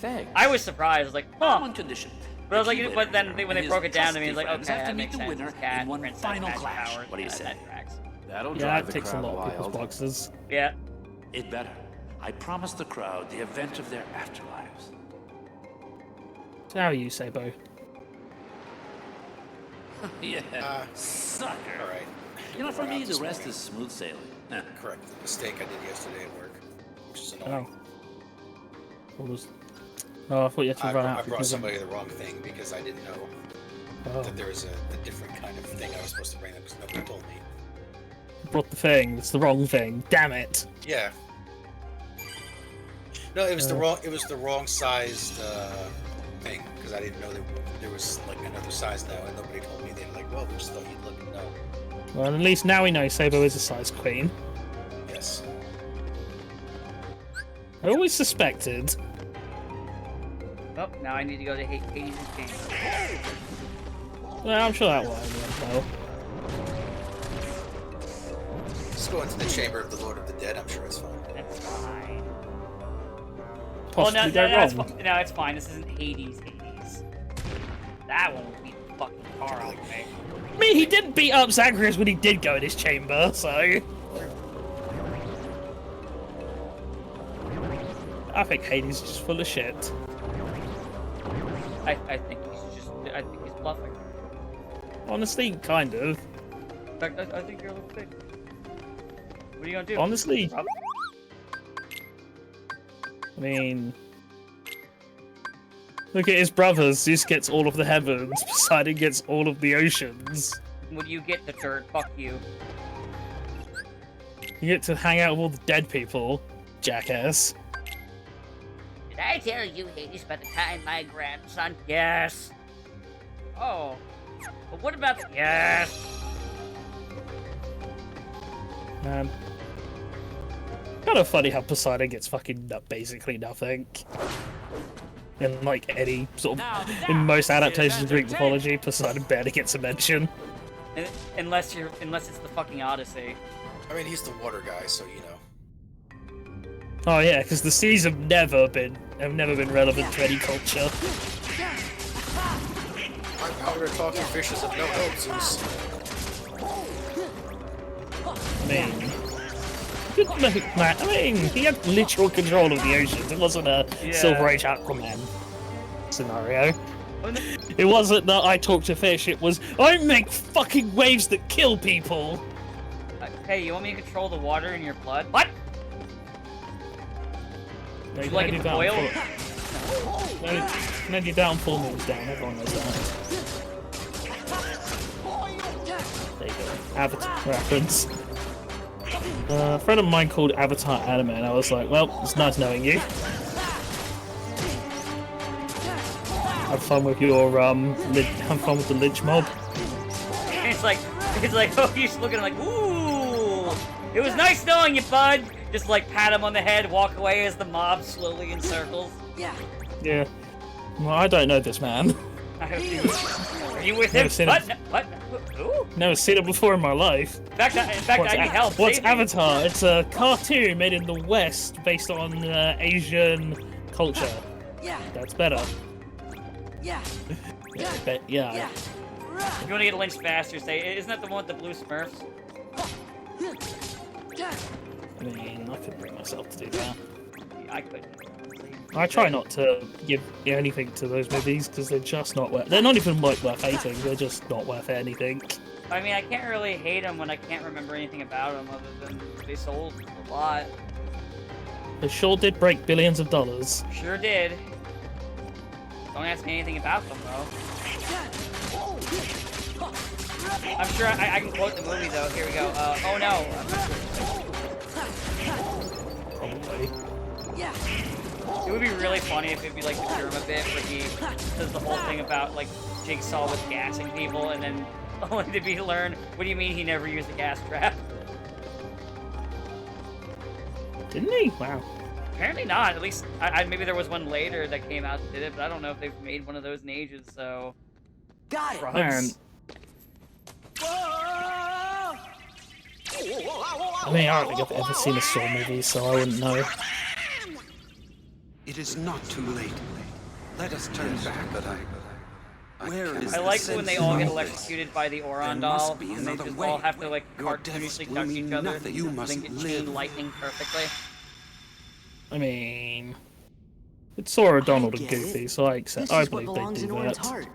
Thanks. I was surprised. I was like, On huh. one condition. But I was The like, key but winner then when they and broke his it down to me, I was like, trusty okay, friends have that to makes meet the sense. winner Cat, in one Princess, final Magic clash. Powers, What do you yeah, say? that tracks. That'll Yeah, drive it the ticks a crowd lot of people's wild. boxes. Yeah. It better. I promised the crowd the event of their afterlives. So how are you, Sabo? Yeah. Sucker. All right. You know, for me, This the rest morning. is smooth sailing. Huh. Correct the mistake I did yesterday at work, which is annoying. Oh. What was? Oh, I thought you had to I run brought, out I brought because somebody the wrong thing because I didn't know oh, that there was a different kind of thing I was supposed to bring them because nobody told me. brought the thing. It's the wrong thing. Damn it. Yeah. No, it was the wrong. It was the wrong sized thing because I didn't know there was like another size now, and nobody told me. They're like, "Well, we just thought you'd look and know." Well, at least now we know Sabo is a size queen. Yes. I always suspected. Oh, now I need to go to Hades' game. Well, I'm sure that will end well. Just go into the chamber of the Lord of the Dead. I'm sure it's fine. That's fine. Possibly well, go it's wrong. no, it's fine. This isn't Hades. That one would beat the fucking car out of me. I mean, he didn't beat up Zagreus when he did go in his chamber, so... I think Hades is just full of shit. I think I think he's bluffing. Honestly, kind of. In fact, I think you're a little big. What are you gonna do? Honestly. I mean... Look at his brothers. Zeus gets all of the heavens. Poseidon gets all of the oceans. When you get the dirt, fuck you. You get to hang out with all the dead people, jackass. Did I tell you, Hades, by the time my grandson? Yes. Oh. But what about the... Yes. Man. Kind of funny how Poseidon gets fucking basically nothing. In like any sort of... In most adaptations of Greek mythology, Poseidon barely gets a mention. Unless it's the fucking Odyssey. I mean, he's the water guy, so you know. Oh yeah, because the seas have never been relevant to any culture. My power talking fishes of no hope, Zeus. I mean... Good look, man. I mean, he had literal control of the oceans. It wasn't a Silver Age Aquaman scenario. It wasn't that I talk to fish, it was I make fucking waves that kill people! Hey, you want me to control the water in your blood? What? No, You like it to boil? No, your downfall moves down, everyone knows that. There you go. Avatar reference. A friend of mine called Avatar Anime, and I was like, well, it's nice knowing you. Have fun with your, have fun with the lynch mob. It's like, oh, you just look at him like, ooh, it was nice knowing you, bud. Just like pat him on the head, walk away as the mob slowly encircles. Yeah. Yeah. Well, I don't know this man. I hope you. Are you with him? What? Ooh. Never seen it before in my life. In fact, I need help. What's Save me. Avatar? It's a cartoon made in the West based on Asian culture. Yeah. That's better. Yeah. Yeah. If you want to get lynched faster, say, isn't that the one with the blue Smurfs? I mean, I could bring myself to do that. I couldn't. I try not to give anything to those movies because they're just not worth. They're not even like worth hating. They're just not worth anything. I mean, I can't really hate them when I can't remember anything about them other than they sold a lot. They sure did break billions of dollars. Sure did. Don't ask me anything about them though. I'm sure I can quote the movie though. Here we go. Oh no. Probably. Yeah. It would be really funny if it'd be like the Germa bit where he does the whole thing about like Jigsaw with gassing people and then only to be learned, what do you mean he never used a gas trap? Didn't he? Wow. Apparently not. At least, maybe there was one later that came out that did it, but I don't know if they've made one of those in ages, so... Got it. Man. I mean, I don't think I've ever seen a Saw movie, so I wouldn't know. It is not too late. Let us turn back. Where is I like the when they sense all of get this? electrocuted by the Oron There must doll, be and they another just way. all have to like Your deaths cartoonishly will touch mean each other, nothing. You and must then get live. chain lightning perfectly. I mean, it's Saw or Donald and get it. Goofy, so I accept. This I is what believe belongs they in do Orin's that. heart.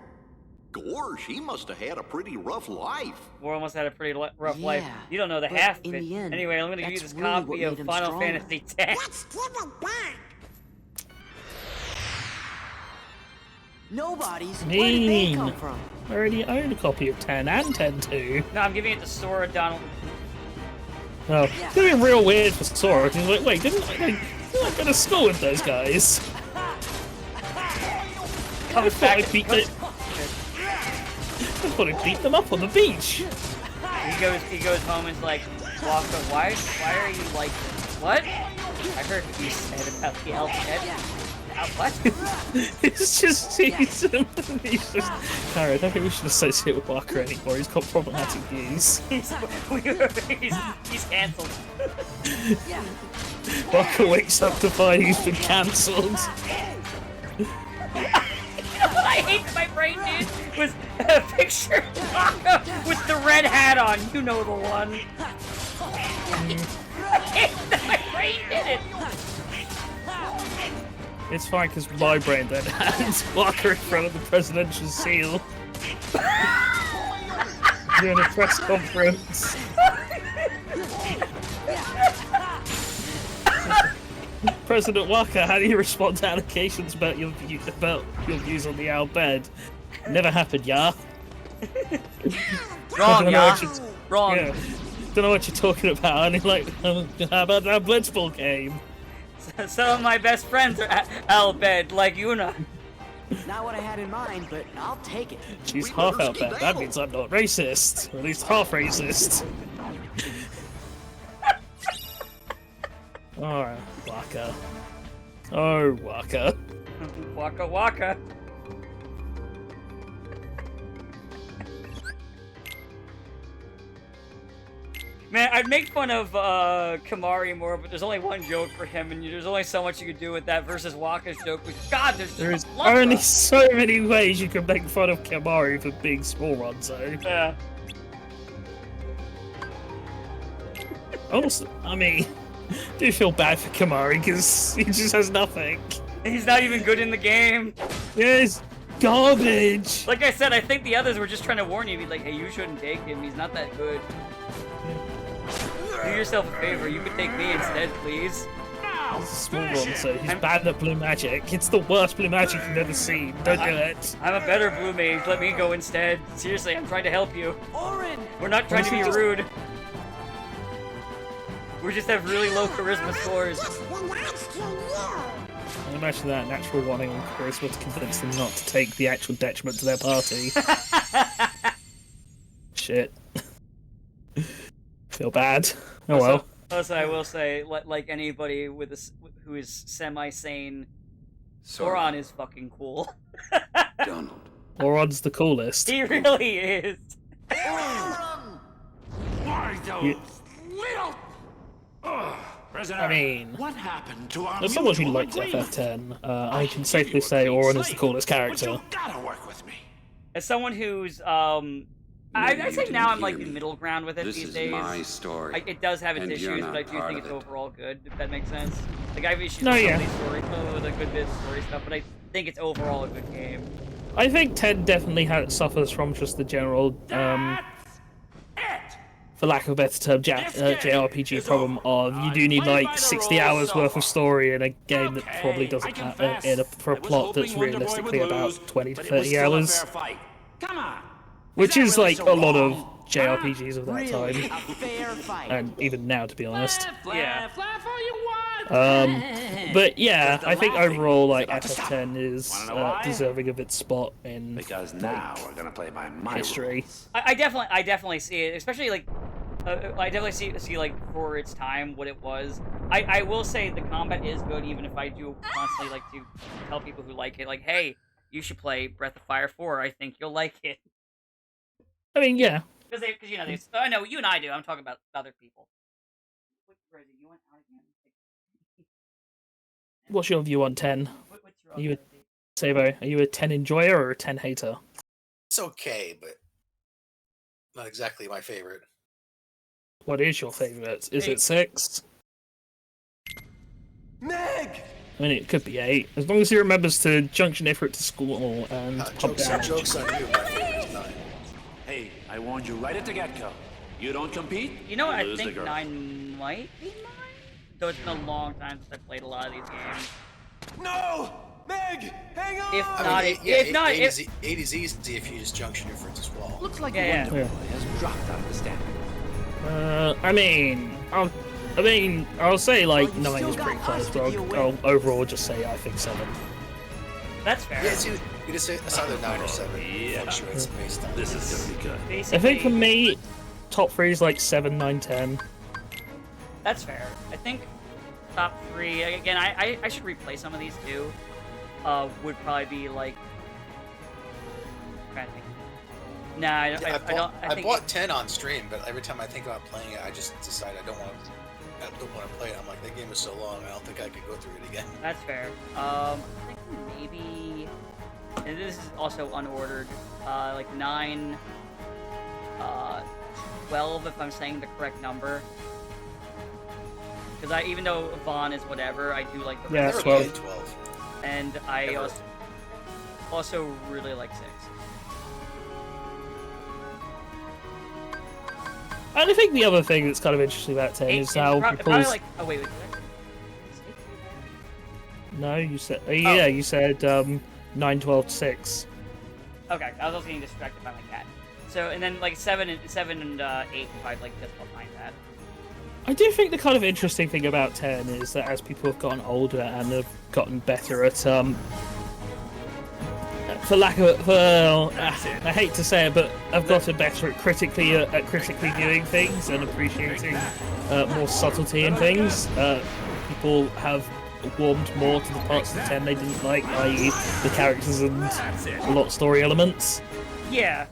Gosh, he must have had a pretty rough life. War almost had a pretty rough life. Yeah, You don't know the but half of in it. the end, Anyway, I'm gonna give you that's this really what copy of made him Final stronger. Fantasy X. Let's give it back. Nobody's. Where did they Mean. come from? I already own a copy of 10 and 10-2. No, I'm giving it to Sora, Donald. Oh, it's gonna be real weird for Sora. He's like, wait, didn't I go to school with those guys? I thought I beat them up on the beach. He goes home and is like, Waka, why are you like this? What? I heard what you said about the elf head. What? It's just, he's just, Harry, I don't think we should associate with Walker anymore. He's got problematic views. He's cancelled. Walker wakes up to find he's been cancelled. You know what I hate that my brain did? Was a picture of Waka with the red hat on. You know the one. I hate that my brain did it. It's fine because my brain then had Walker in front of the presidential seal. Doing a press conference. President Walker, how do you respond to allegations about your views on the Al bed? Never happened, yeah. Wrong, yeah. Wrong. Yeah. Don't know what you're talking about. And he's like, how about that Blitzball game? Some of my best friends are Al bed, like Yuna. Not what I had in mind, but I'll take it. She's half out bad. That means I'm not racist. Or at least half racist. Alright, Waka. Oh, Waka. Waka waka. Man, I'd make fun of Kamari more, but there's only one joke for him, and there's only so much you could do with that versus Waka's joke. Which, God, There's only so many ways you can make fun of Kamari for being small Ronzo. Yeah. Honestly, I mean, I do feel bad for Kamari because he just has nothing. He's not even good in the game. Yeah, it's garbage. Like I said, I think the others were just trying to warn you, be like, hey, you shouldn't take him. He's not that good. Do yourself a favor. You could take me instead, please. He's a small Ronzo. He's bad at blue magic. It's the worst blue magic you've ever seen. Don't do it. I'm a better blue mage. Let me go instead. Seriously, I'm trying to help you. Orin! We're not trying to be rude. We just have really low charisma scores. I imagine that natural wanting on charisma to convince them not to take the actual detriment to their party. Shit. Feel bad. Oh well. Also, I will say, like anybody with who is semi-sane, Sauron is fucking cool. Donald, Oron's the coolest. He really is. Why those little... Prisoner, I mean, what happened to our as someone who mutual likes agreement? FF10, I can safely say Oron is the coolest But character. you gotta work with me. As someone who's I'd say now I'm like the middle ground with it these days. My story. It does have its and you're issues, but not I do part think of it's it. overall good, if that makes sense. Like I have issues No, with yeah. some of these story, with a good bit of story stuff, but I think it's overall a good game. I think 10 definitely suffers from just the general, for lack of a better term, JRPG problem of you do need like 60 hours worth of story in a game that probably doesn't have for a plot that's realistically about 20 to 30 hours. Come on. Which is like a lot of JRPGs of that Really, time, a fair fight. and even now, to be honest. Yeah. Laugh all you want. But yeah, I think overall, like FF10 is deserving of its spot in Because now we're gonna play by my history. rules. I definitely see it, especially like I definitely see like for its time what it was. I will say the combat is good, even if I do constantly like to tell people who like it, like, hey, you should play Breath of Fire 4. I think you'll like it. I mean, yeah. Because you know, I know you and I do. I'm talking about other people. Where is it? You went out again. What's your view on 10? What's your Are you a Savo? Are you a 10 enjoyer or a 10 hater? It's okay, but not exactly my favorite. What is your favorite? Is it 6? Meg! I mean, it could be 8, as long as he remembers to junction effort to school and pump damage. Joke's on you, my favorite is 9. Hey, I warned you right at the get-go. You don't compete, You know what? I lose the think girl. 9 might be mine. Though it's been a long time since I played a lot of these games. No! Meg! Hang on! If I not, mean, if not, 8 if is easy if you just junction your friends as well. Looks like Yeah, Wonder yeah. Boy has dropped out of the standing. I'll say like Well, you 9 still is pretty got close, us to but be I'll overall just say I think 7. that's fair. Yeah, you just say it's either 9 or 7. Yeah. Fluctuates based on This is gonna be good. Basically, I think for me, top 3 is like 7, 9, 10. that's fair. I think top 3. Again, I should replay some of these too. Would probably be like. I'm trying to think. Nah, I bought 10 on stream, but every time I think about playing it, I just decide I don't want to play it. I'm like, that game is so long, I don't think I could go through it again. That's fair. I think maybe, and this is also unordered, like 9, 12 if I'm saying the correct number. Because even though Vaughn is whatever, I do like the Yeah, rest. 12. 12. And I also really like 6. And I think the other thing that's kind of interesting about 10 is how probably people's... like, oh wait, No, you said... yeah, you said 9, 12, 6. okay, I was also getting distracted by my cat. So, and then like 7 and 8 probably like just behind that. I do think the kind of interesting thing about 10 is that as people have gotten older and have gotten better at, I hate to say it, but have gotten better at critically viewing things and appreciating more subtlety in things. People have warmed more to the parts of 10 they didn't like, i.e. the characters and a lot of story elements. Yeah.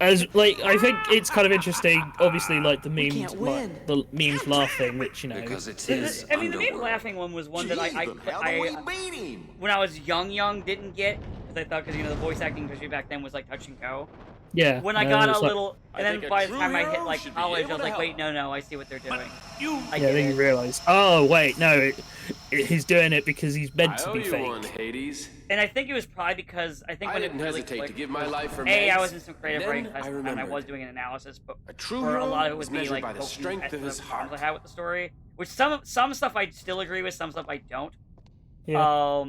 I think it's kind of interesting. Obviously, like the We memes, can't win. the memes laughing, which you know. Because it's his I mean, the meme underworld. laughing one was one that How do we beat him? when I was young didn't get, because I thought, because you know the voice acting, especially back then, was like touch and go. Yeah. When I got a it's like- little, and then by the time I hit like college, I was like, wait, no, I see what they're doing. I yeah, get then you it. realise. Oh wait, no, he's doing it because he's meant to be fake. Hades. And I think it was probably because I think when it really clicked, to give my life for I Megs, was in some creative and writing then class I at the time, and I remembered. was doing an analysis, but A true for a lot of it hero would is be measured like by the poking strength at of the his problems heart. I had with the story, which some stuff I still agree with, some stuff I don't. Yeah.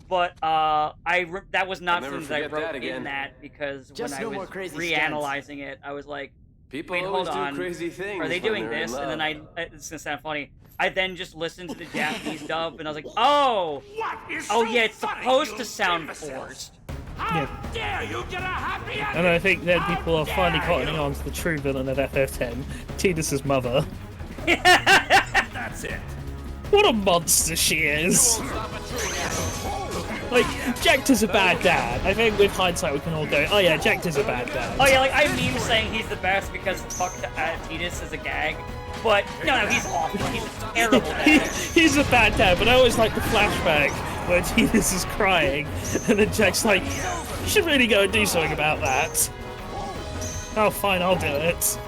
But that was not I'll never something that I forget wrote that again. in that, because Just when no I more was crazy reanalyzing it, I was like, People wait, always hold on. do crazy things. are they when doing they're in this? And then love. it's gonna sound funny. I then just listened to the Japanese dub, and I was like, oh, yeah, it's supposed to sound forced. How dare you get a happy ending? And I think then people are finally cottoning on to the true villain of FF10, Tidus's mother. That's it. What a monster she is! Like, Jacked is a bad dad. I think with hindsight we can all go, oh yeah, Jacked is a bad dad. Oh yeah, like I meme saying he's the best because fuck Tidus is a gag. But no, he's awful. He's a terrible dad. He's a bad dad, but I always like the flashback where Tidus is crying, and then Jack's like, you should really go and do something about that. Oh, fine, I'll do it.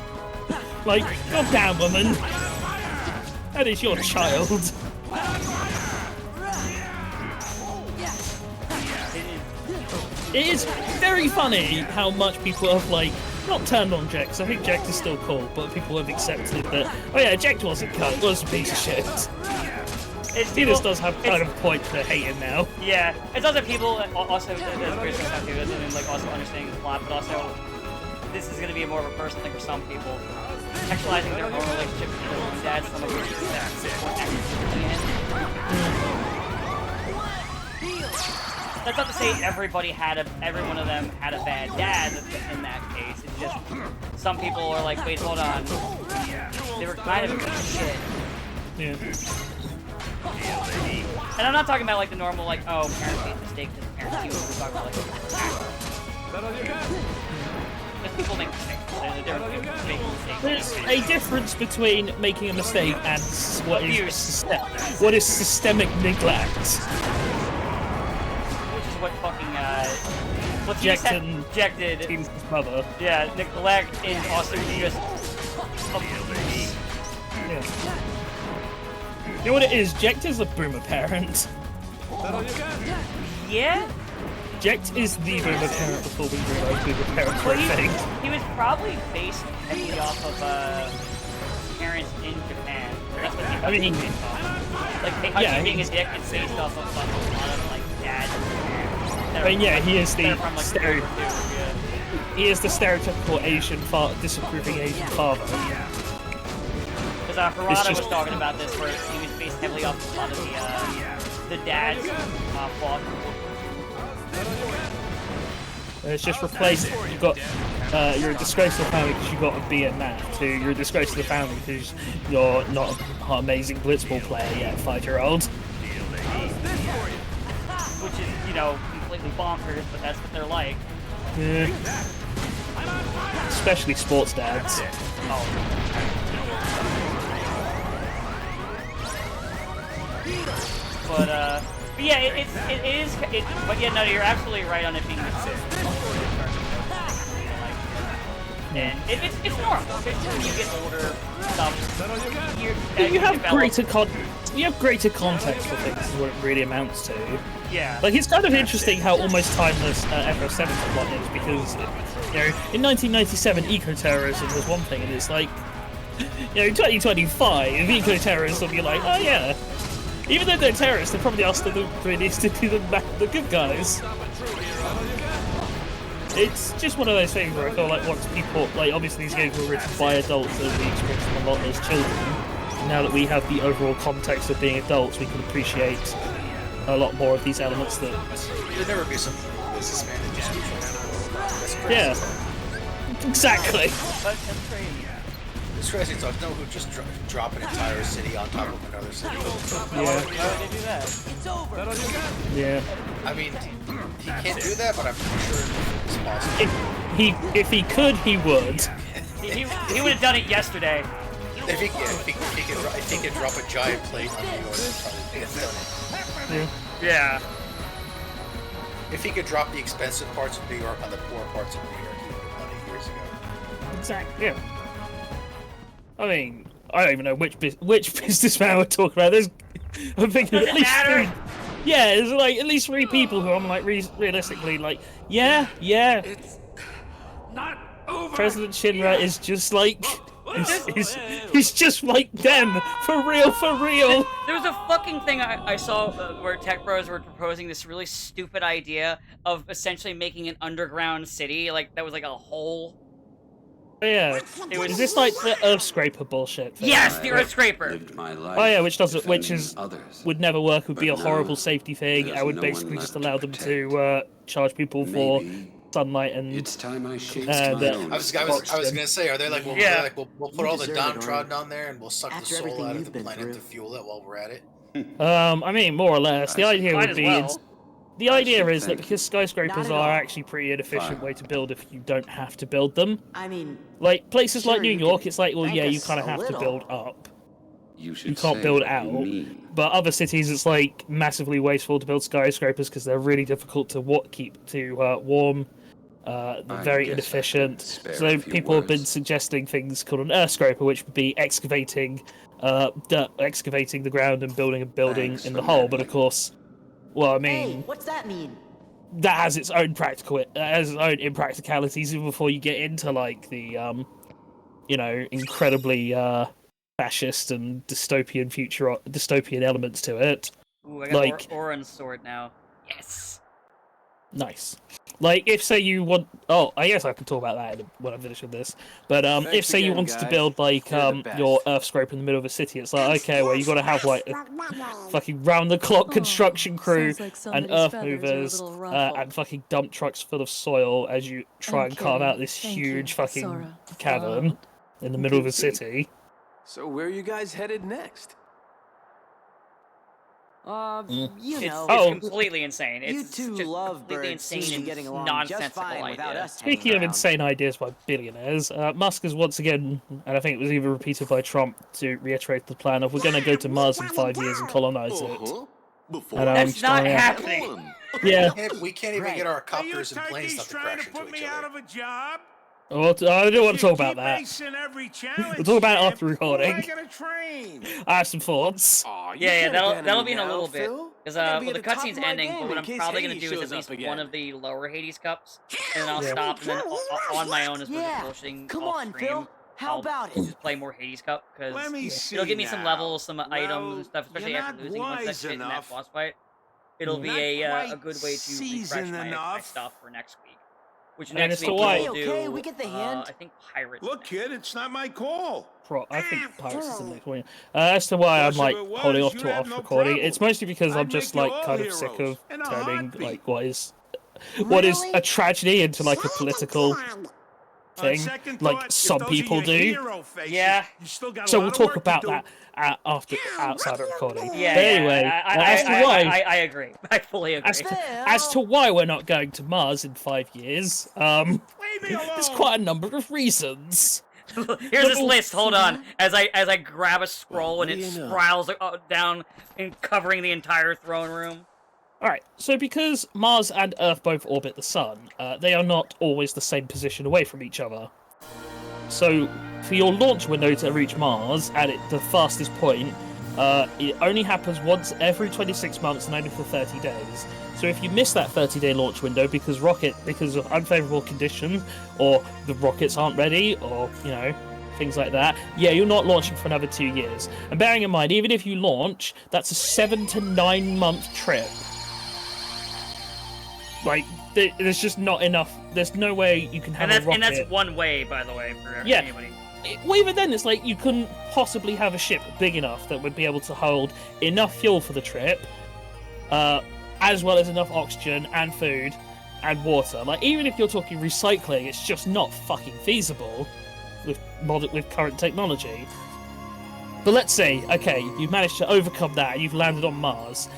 Like, goddamn woman. That is your child. It is very funny how much people have, like, not turned on Jack, 'cause I think Jack is still cool, but people have accepted that, oh yeah, Jack wasn't cunt, was a piece of shit. Tidus does have kind of a point to hate him now. Yeah, it's also people also, like, also understanding the plot, but also, this is going to be more of a personal thing for some people. Sexualizing their own relationship with their own dad, some of which that's not to say every one of them had a bad dad in that case. It's just some people are like, wait, hold on. They were kind of a piece of shit. Yeah. And I'm not talking about like the normal like, oh, parents made mistakes because parents do. We're talking about like because people make mistakes. There's a difference between making mistakes. There's a difference between making a mistake and what is systemic neglect. What fucking what Jack did Tidus' mother. Yeah, neglect and also just abuse. Yeah. You know what it is? Jack is a boomer parent. Yeah? Jack is the boomer parent before we realised boomer parents were a thing. He was probably based heavily off of parents in Japan. That's what he was based off. Like being a dick is based off of a lot of like dads. I mean, yeah, he is the he is the stereotypical Asian disapproving Asian father. Because Harada was talking about this, where he was based heavily off of a lot of the dad's plot. It's just replaced. You got you're a disgrace to the family because you got a B in math. To you're a disgrace to the family because you're not an amazing blitzball player yet, 5-year-old. Which is, you know, completely bonkers, but that's what they're like. Yeah. Especially sports dads. Oh. But yeah, it is. But yeah, no, you're absolutely right on it being and it's normal. When you get older, stuff. You have greater context for things. Is what it really amounts to. Yeah. Like it's kind of interesting how almost timeless FF7 plot is because you know in 1997 eco-terrorism was one thing, and it's like you know in 2025 eco-terrorists will be like, oh yeah. Even though they're terrorists, they're probably asked to realistically the good guys. It's just one of those things where I feel like once people, like obviously these games were written by adults and we experienced them a lot as children. Now that we have the overall context of being adults, we can appreciate a lot more of these elements that... There'd never be some businessman that just yeah, exactly. It's crazy talk. No, who just drop an entire city on top of another city. Yeah. Why would they do that? It's over. Yeah. I mean, he can't do that, but I'm pretty sure it's possible. If he could, he would. He would have done it yesterday. If he could drop a giant plate on New York, he'd probably done it. Yeah. If he could drop the expensive parts of New York on the poor parts of New York, he would have done it years ago. Exactly. Yeah. I mean, I don't even know which businessman we're talking about. There's, I'm thinking at least three. Yeah, there's like at least 3 people who I'm like realistically like, yeah. It's not over. President Shinra is just like, he's just like them for real. There was a fucking thing I saw where tech bros were proposing this really stupid idea of essentially making an underground city, like that was like a whole. Yeah, is this like the Earth Scraper bullshit thing? Yes, the Earth Scraper! Oh yeah, which would never work, would be a horrible safety thing, I would basically just allow them to charge people for sunlight and... It's time I shake I was gonna say, are they like, we'll put all the downtrodden on there and we'll suck the soul out of the planet to fuel it while we're at it? I mean, more or less. The idea would be... the idea is that because skyscrapers Not at all. are actually pretty inefficient way to build if you don't have to build them. I mean, Like places sure, like New you York, could it's like, well, thank yeah, you us kind of a have to little. build up. You should You can't say build what out. you mean. But other cities, it's like massively wasteful to build skyscrapers because they're really difficult to keep warm. They're very guess I inefficient. could spare So a few people have been words. suggesting things called an earth scraper, which would be excavating the ground and building a building Thanks in for the hole. But meddling. of course, well, I hey, mean, what's that mean? that has its own impracticalities even before you get into like the incredibly fascist and dystopian elements to it. Ooh, I got Like- Oren's sword now. Yes. Nice. Like, if say you want, I guess I can talk about that when I'm finished with this. But if Thanks say you again, wanted to guys. build like You're the best. your earth scraper in the middle of a city, it's like, okay, well you got to have like a fucking round the clock construction crew sounds like and somebody's earth feathers are a movers little ruffled. and fucking dump trucks full of soil as you try I'm and carve kidding. out this Thank huge you, fucking Sora. cavern in the middle of a city. So where are you guys headed next? You It's, know. it's Oh. completely insane. You It's two just love completely birds insane seem to and be getting along just nonsensical fine without idea. us hanging Speaking of around. insane ideas by billionaires, Musk has once again, and I think it was even repeated by Trump, to reiterate the plan of we're going to go to Mars in 5 years and colonize it. Before And, That's not yeah. happening. Yeah. We can't even Right. get our Are you copters and planes turkeys not to trying crash to into put each me out other. of a job? I don't want to talk about Keep that. acing every challenge, We'll talk about it champ. after Who recording. am I gonna train? I have some thoughts. Aw, you Yeah, can't that'll abandon be in a now, little bit. Phil. Because I gotta be well, the at the top cutscene's of my ending, game but what in I'm case probably gonna Hades do is shows at up least again. one of the lower Hades cups, and then I'll Yeah. stop, and then on my own as we're Yeah. pushing Come off on, stream, Phil. How I'll about it? just play more Hades Cup because Let me see it'll give me some now. levels, some items and stuff, especially you're after not losing a bunch of that wise shit in that enough. boss fight. It'll be Not a quite good way to refresh seasoned my enough. stuff for next week. Which And next it's week the why- we'll do. Okay, we get the hint. I think pirates. Look, kid, it's not my call. I think Pirates is the next one. As to why I'm Plus, if like it was, holding off you'd to have off no recording, problem. it's mostly because I'm I'd just make you like all kind of sick heroes of in a turning heartbeat. like what is a tragedy into like a political On thing, second like thought, if some those are people your do. hero faces, Yeah. you still got a So lot we'll of talk work to about do. that outside of recording. Yeah, But yeah, anyway, I, as to why I agree. I fully agree. as to why we're not going to Mars in 5 years, Leave me alone. there's quite a number of reasons. Here's this list. Hold on, as I grab a scroll and it spirals down and covering the entire throne room. Alright, so because Mars and Earth both orbit the Sun, they are not always the same position away from each other. So, for your launch window to reach Mars at the fastest point, it only happens once every 26 months and only for 30 days. So if you miss that 30-day launch window because of unfavourable conditions, or the rockets aren't ready, or, things like that, you're not launching for another 2 years. And bearing in mind, even if you launch, that's a 7 to 9 month trip. Like, there's just not enough. There's no way you can have a rocket. And that's one way, by the way, for Yeah. anybody. Well, even then, it's like you couldn't possibly have a ship big enough that would be able to hold enough fuel for the trip, as well as enough oxygen and food and water. Like, even if you're talking recycling, it's just not fucking feasible with current technology. But let's say, okay, you've managed to overcome that, and you've landed on Mars.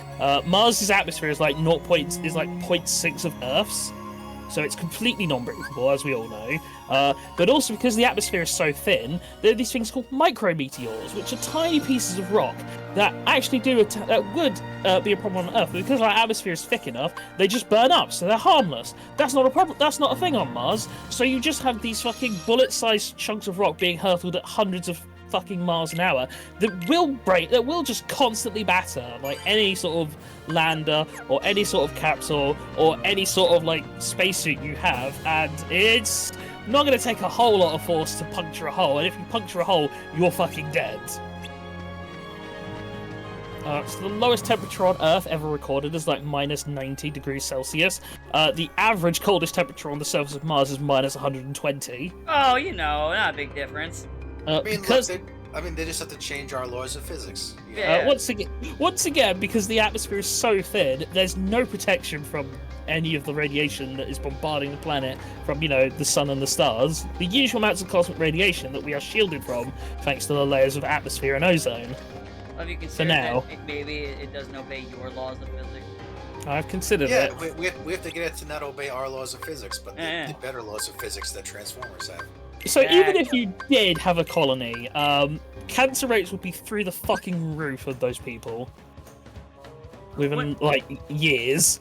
Mars's atmosphere is like 0.6 of Earth's, so it's completely non-breathable, as we all know. But also because the atmosphere is so thin, there are these things called micrometeors, which are tiny pieces of rock that actually would be a problem on Earth. But because our atmosphere is thick enough, they just burn up, so they're harmless. That's not a problem. That's not a thing on Mars. So you just have these fucking bullet-sized chunks of rock being hurled at hundreds of fucking miles an hour that will just constantly batter like any sort of lander or any sort of capsule or any sort of like spacesuit you have, and it's not going to take a whole lot of force to puncture a hole, and if you puncture a hole, you're fucking dead. So the lowest temperature on Earth ever recorded is like minus 90 degrees Celsius. The average coldest temperature on the surface of Mars is minus 120. Oh, not a big difference. Because they just have to change our laws of physics. Yeah. Once again, because the atmosphere is so thin, there's no protection from any of the radiation that is bombarding the planet from, the sun and the stars. The usual amounts of cosmic radiation that we are shielded from, thanks to the layers of atmosphere and ozone. Have you For considered now. that maybe it doesn't obey your laws of physics? I've considered Yeah, it. we have to get it to not obey our laws of physics, but the better laws of physics that Transformers have. So even if you did have a colony, cancer rates would be through the fucking roof of those people within like years.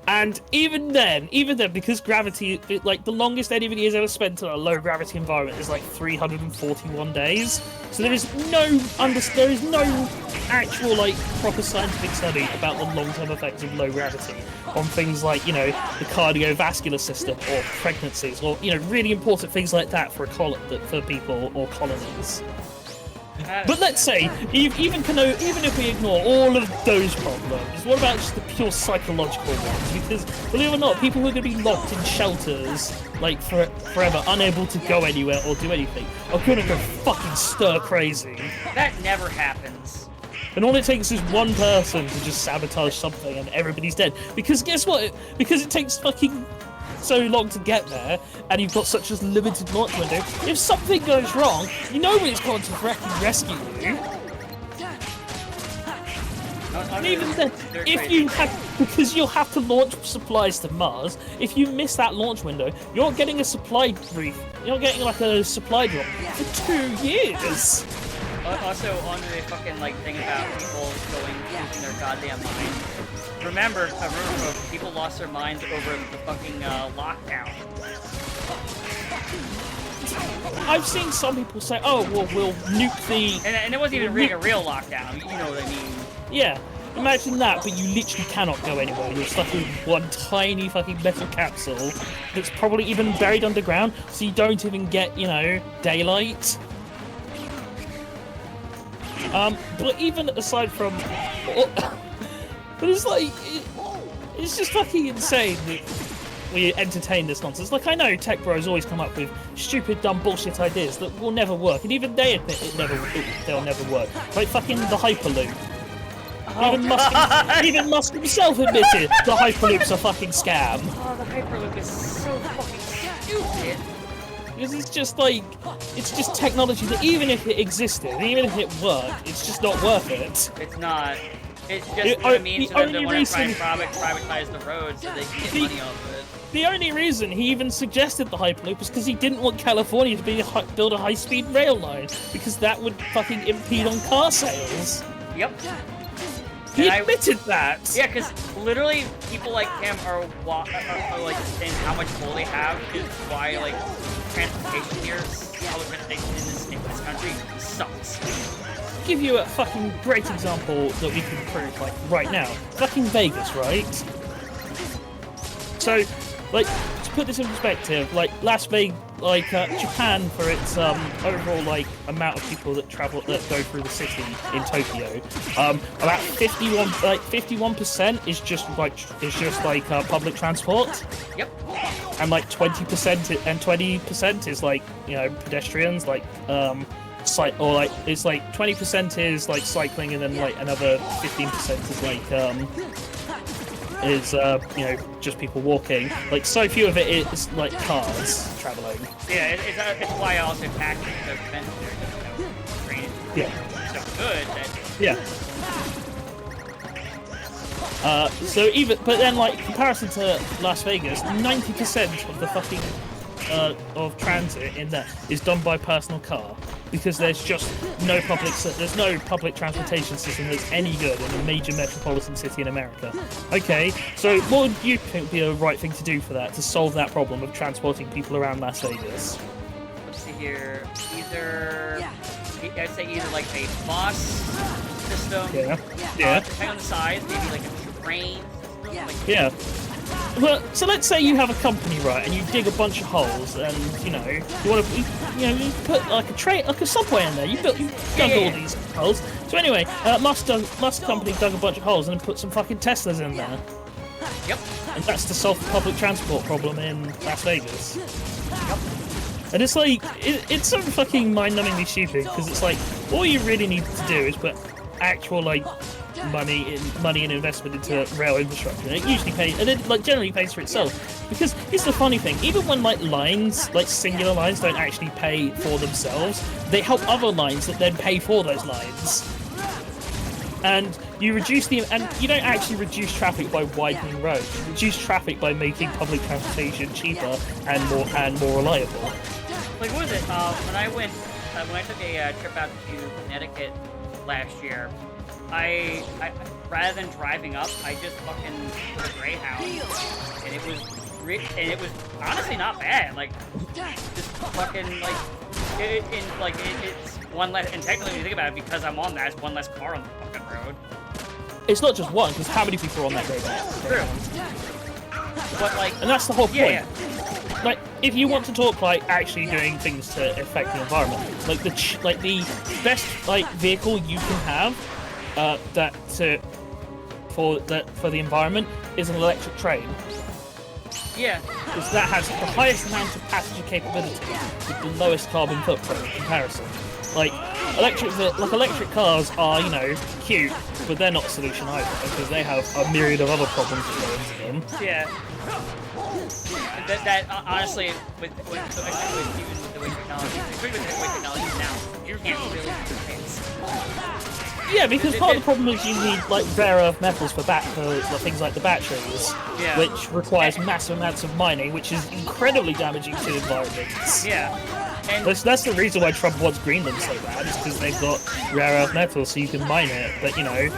And even then, because gravity, like the longest anybody has ever spent in a low gravity environment is like 341 days. So there is no actual like proper scientific study about the long-term effects of low gravity on things like, you know, the cardiovascular system or pregnancies or, you know, really important things like that for for people or colonies. But let's say, even if we ignore all of those problems, what about just the pure psychological ones? Because, believe it or not, people who are going to be locked in shelters, like, forever, unable to go anywhere or do anything, are going to go fucking stir crazy. That never happens. And all it takes is one person to just sabotage something and everybody's dead. Because guess what? Because it takes fucking so long to get there, and you've got such a limited launch window, if something goes wrong, you know it's going to rescue you. And even then, if you have, because you'll have to launch supplies to Mars, if you miss that launch window, you're getting a supply brief, you're getting like a supply drop for 2 years. Also, on the fucking like thing about people losing their goddamn mind. Remember, people lost their minds over the fucking lockdown. I've seen some people say, "Oh, well, we'll nuke the..." And it wasn't even really a real lockdown. You know what I mean? Yeah, imagine that, but you literally cannot go anywhere. You're stuck in one tiny fucking metal capsule that's probably even buried underground, so you don't even get, you know, daylight. But even aside from... But it's like, it's just fucking insane that we entertain this nonsense. Like, I know tech bros always come up with stupid, dumb bullshit ideas that will never work, and even they admit they'll never work. Like fucking the Hyperloop. Even Musk himself admitted the Hyperloop's a fucking scam. Oh, the Hyperloop is so fucking stupid. Because it's just technology that even if it existed, even if it worked, it's just not worth it. It's not. It's just what it means to them to want to try and privatize the roads so they can get money off of it. The only reason he even suggested the Hyperloop is because he didn't want California to build a high-speed rail line, because that would fucking impede on car sales. Yep. He admitted that. Yeah, because literally people like him are like saying how much pull they have is why like transportation here, public transportation in this country sucks. Give you a fucking great example that we can prove like right now. Fucking Vegas, right? So, like, to put this in perspective, like Las Vegas, like Japan, for its overall like amount of people that go through the city in Tokyo, about 51% is just like public transport. Yep. And like 20% is like, you know, pedestrians, like or like it's like 20% is like cycling, and then like another 15% is like you know, just people walking. Like, so few of it is like cars traveling. Yeah, it's why I also packed it so expensive there, because, you know, Treen is so good that... Yeah. But then, like, comparison to Las Vegas, 90% of the fucking of transit in there is done by personal car, because there's just no public transportation system that's any good in a major metropolitan city in America. Okay, so what would you think would be a right thing to do for that, to solve that problem of transporting people around Las Vegas? Let's see here. I'd say either like a bus system. Yeah. Depending on the size, maybe like a train system. Yeah. Yeah. Well, so let's say you have a company, right, and you dig a bunch of holes, and you know you put like a subway in there. You dug all these holes. So anyway, Musk company dug a bunch of holes and put some fucking Teslas in there. Yep. And that's to solve the public transport problem in Las Vegas. Yep. And it's like it's so fucking mind-numbingly stupid, because it's like all you really need to do is put actual like money and investment into rail infrastructure, and it usually pays, and it like generally pays for itself. Because here's the funny thing: even when like lines, like singular lines, don't actually pay for themselves, they help other lines that then pay for those lines. And you reduce and you don't actually reduce traffic by widening roads. You reduce traffic by making public transportation cheaper and more reliable. Like, what was it? When I took a trip out to Connecticut last year, I rather than driving up, I just fucking took a Greyhound, and it was honestly not bad. Like, just fucking like it's one less. And technically, when you think about it, because I'm on that, it's one less car on the fucking road. It's not just one, because how many people are on that Greyhound? True. But like, and that's the whole point. Yeah. Like, if you want to talk like actually doing things to affect the environment, like the best like vehicle you can have for the environment is an electric train. Yeah. Because that has the highest amount of passenger capability with the lowest carbon footprint in comparison. Like electric cars are, you know, cute, but they're not a solution either because they have a myriad of other problems that go into them. Yeah. That honestly, with the way technology now, you can't really do things. Yeah, because part of the problem is you need like rare earth metals for things like the batteries, which requires massive amounts of mining, which is incredibly damaging to environments. Yeah. And that's the reason why Trump wants Greenland so bad, is because they've got rare earth metals, so you can mine it. But you know,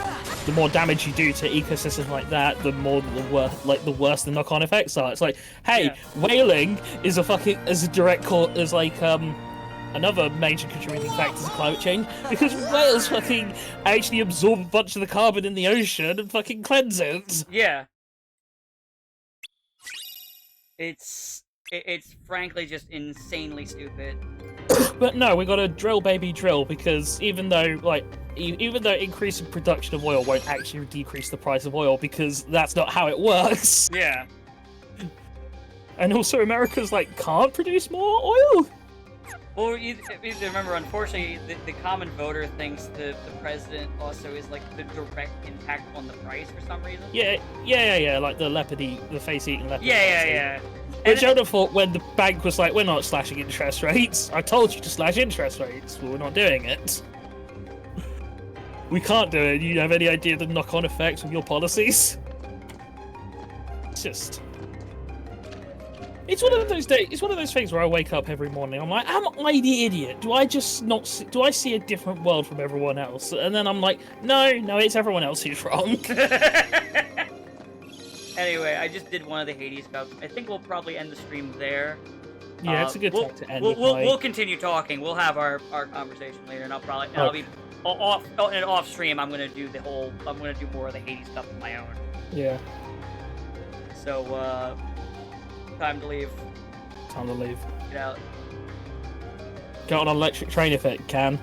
the more damage you do to ecosystems like that, the worse the knock-on effects are. It's like, hey, whaling is a direct cause, is like another major contributing factor to climate change, because whales fucking actually absorb a bunch of the carbon in the ocean and fucking cleanse it. Yeah. It's frankly just insanely stupid. But no, we gotta drill, baby, drill, because even though increasing production of oil won't actually decrease the price of oil, because that's not how it works. Yeah. And also, America's like can't produce more oil. Well, you remember, unfortunately, the common voter thinks the president also is like the direct impact on the price for some reason. Yeah, like the face-eating leopard. Yeah. Which I would have thought when the bank was like, we're not slashing interest rates. I told you to slash interest rates. Well, we're not doing it. We can't do it. You have any idea of the knock-on effects of your policies? It's one of those days. It's one of those things where I wake up every morning. I'm like, am I the idiot? Do I see a different world from everyone else? And then I'm like, no, it's everyone else who's wrong. Anyway, I just did one of the Hades Cups. I think we'll probably end the stream there. Yeah, it's a good time to end. We'll continue talking. We'll have our conversation later, and I'll be off stream. I'm gonna do more of the Hades Cup on my own. Yeah. So time to leave. Time to leave. Get out. Get on an electric train if it can.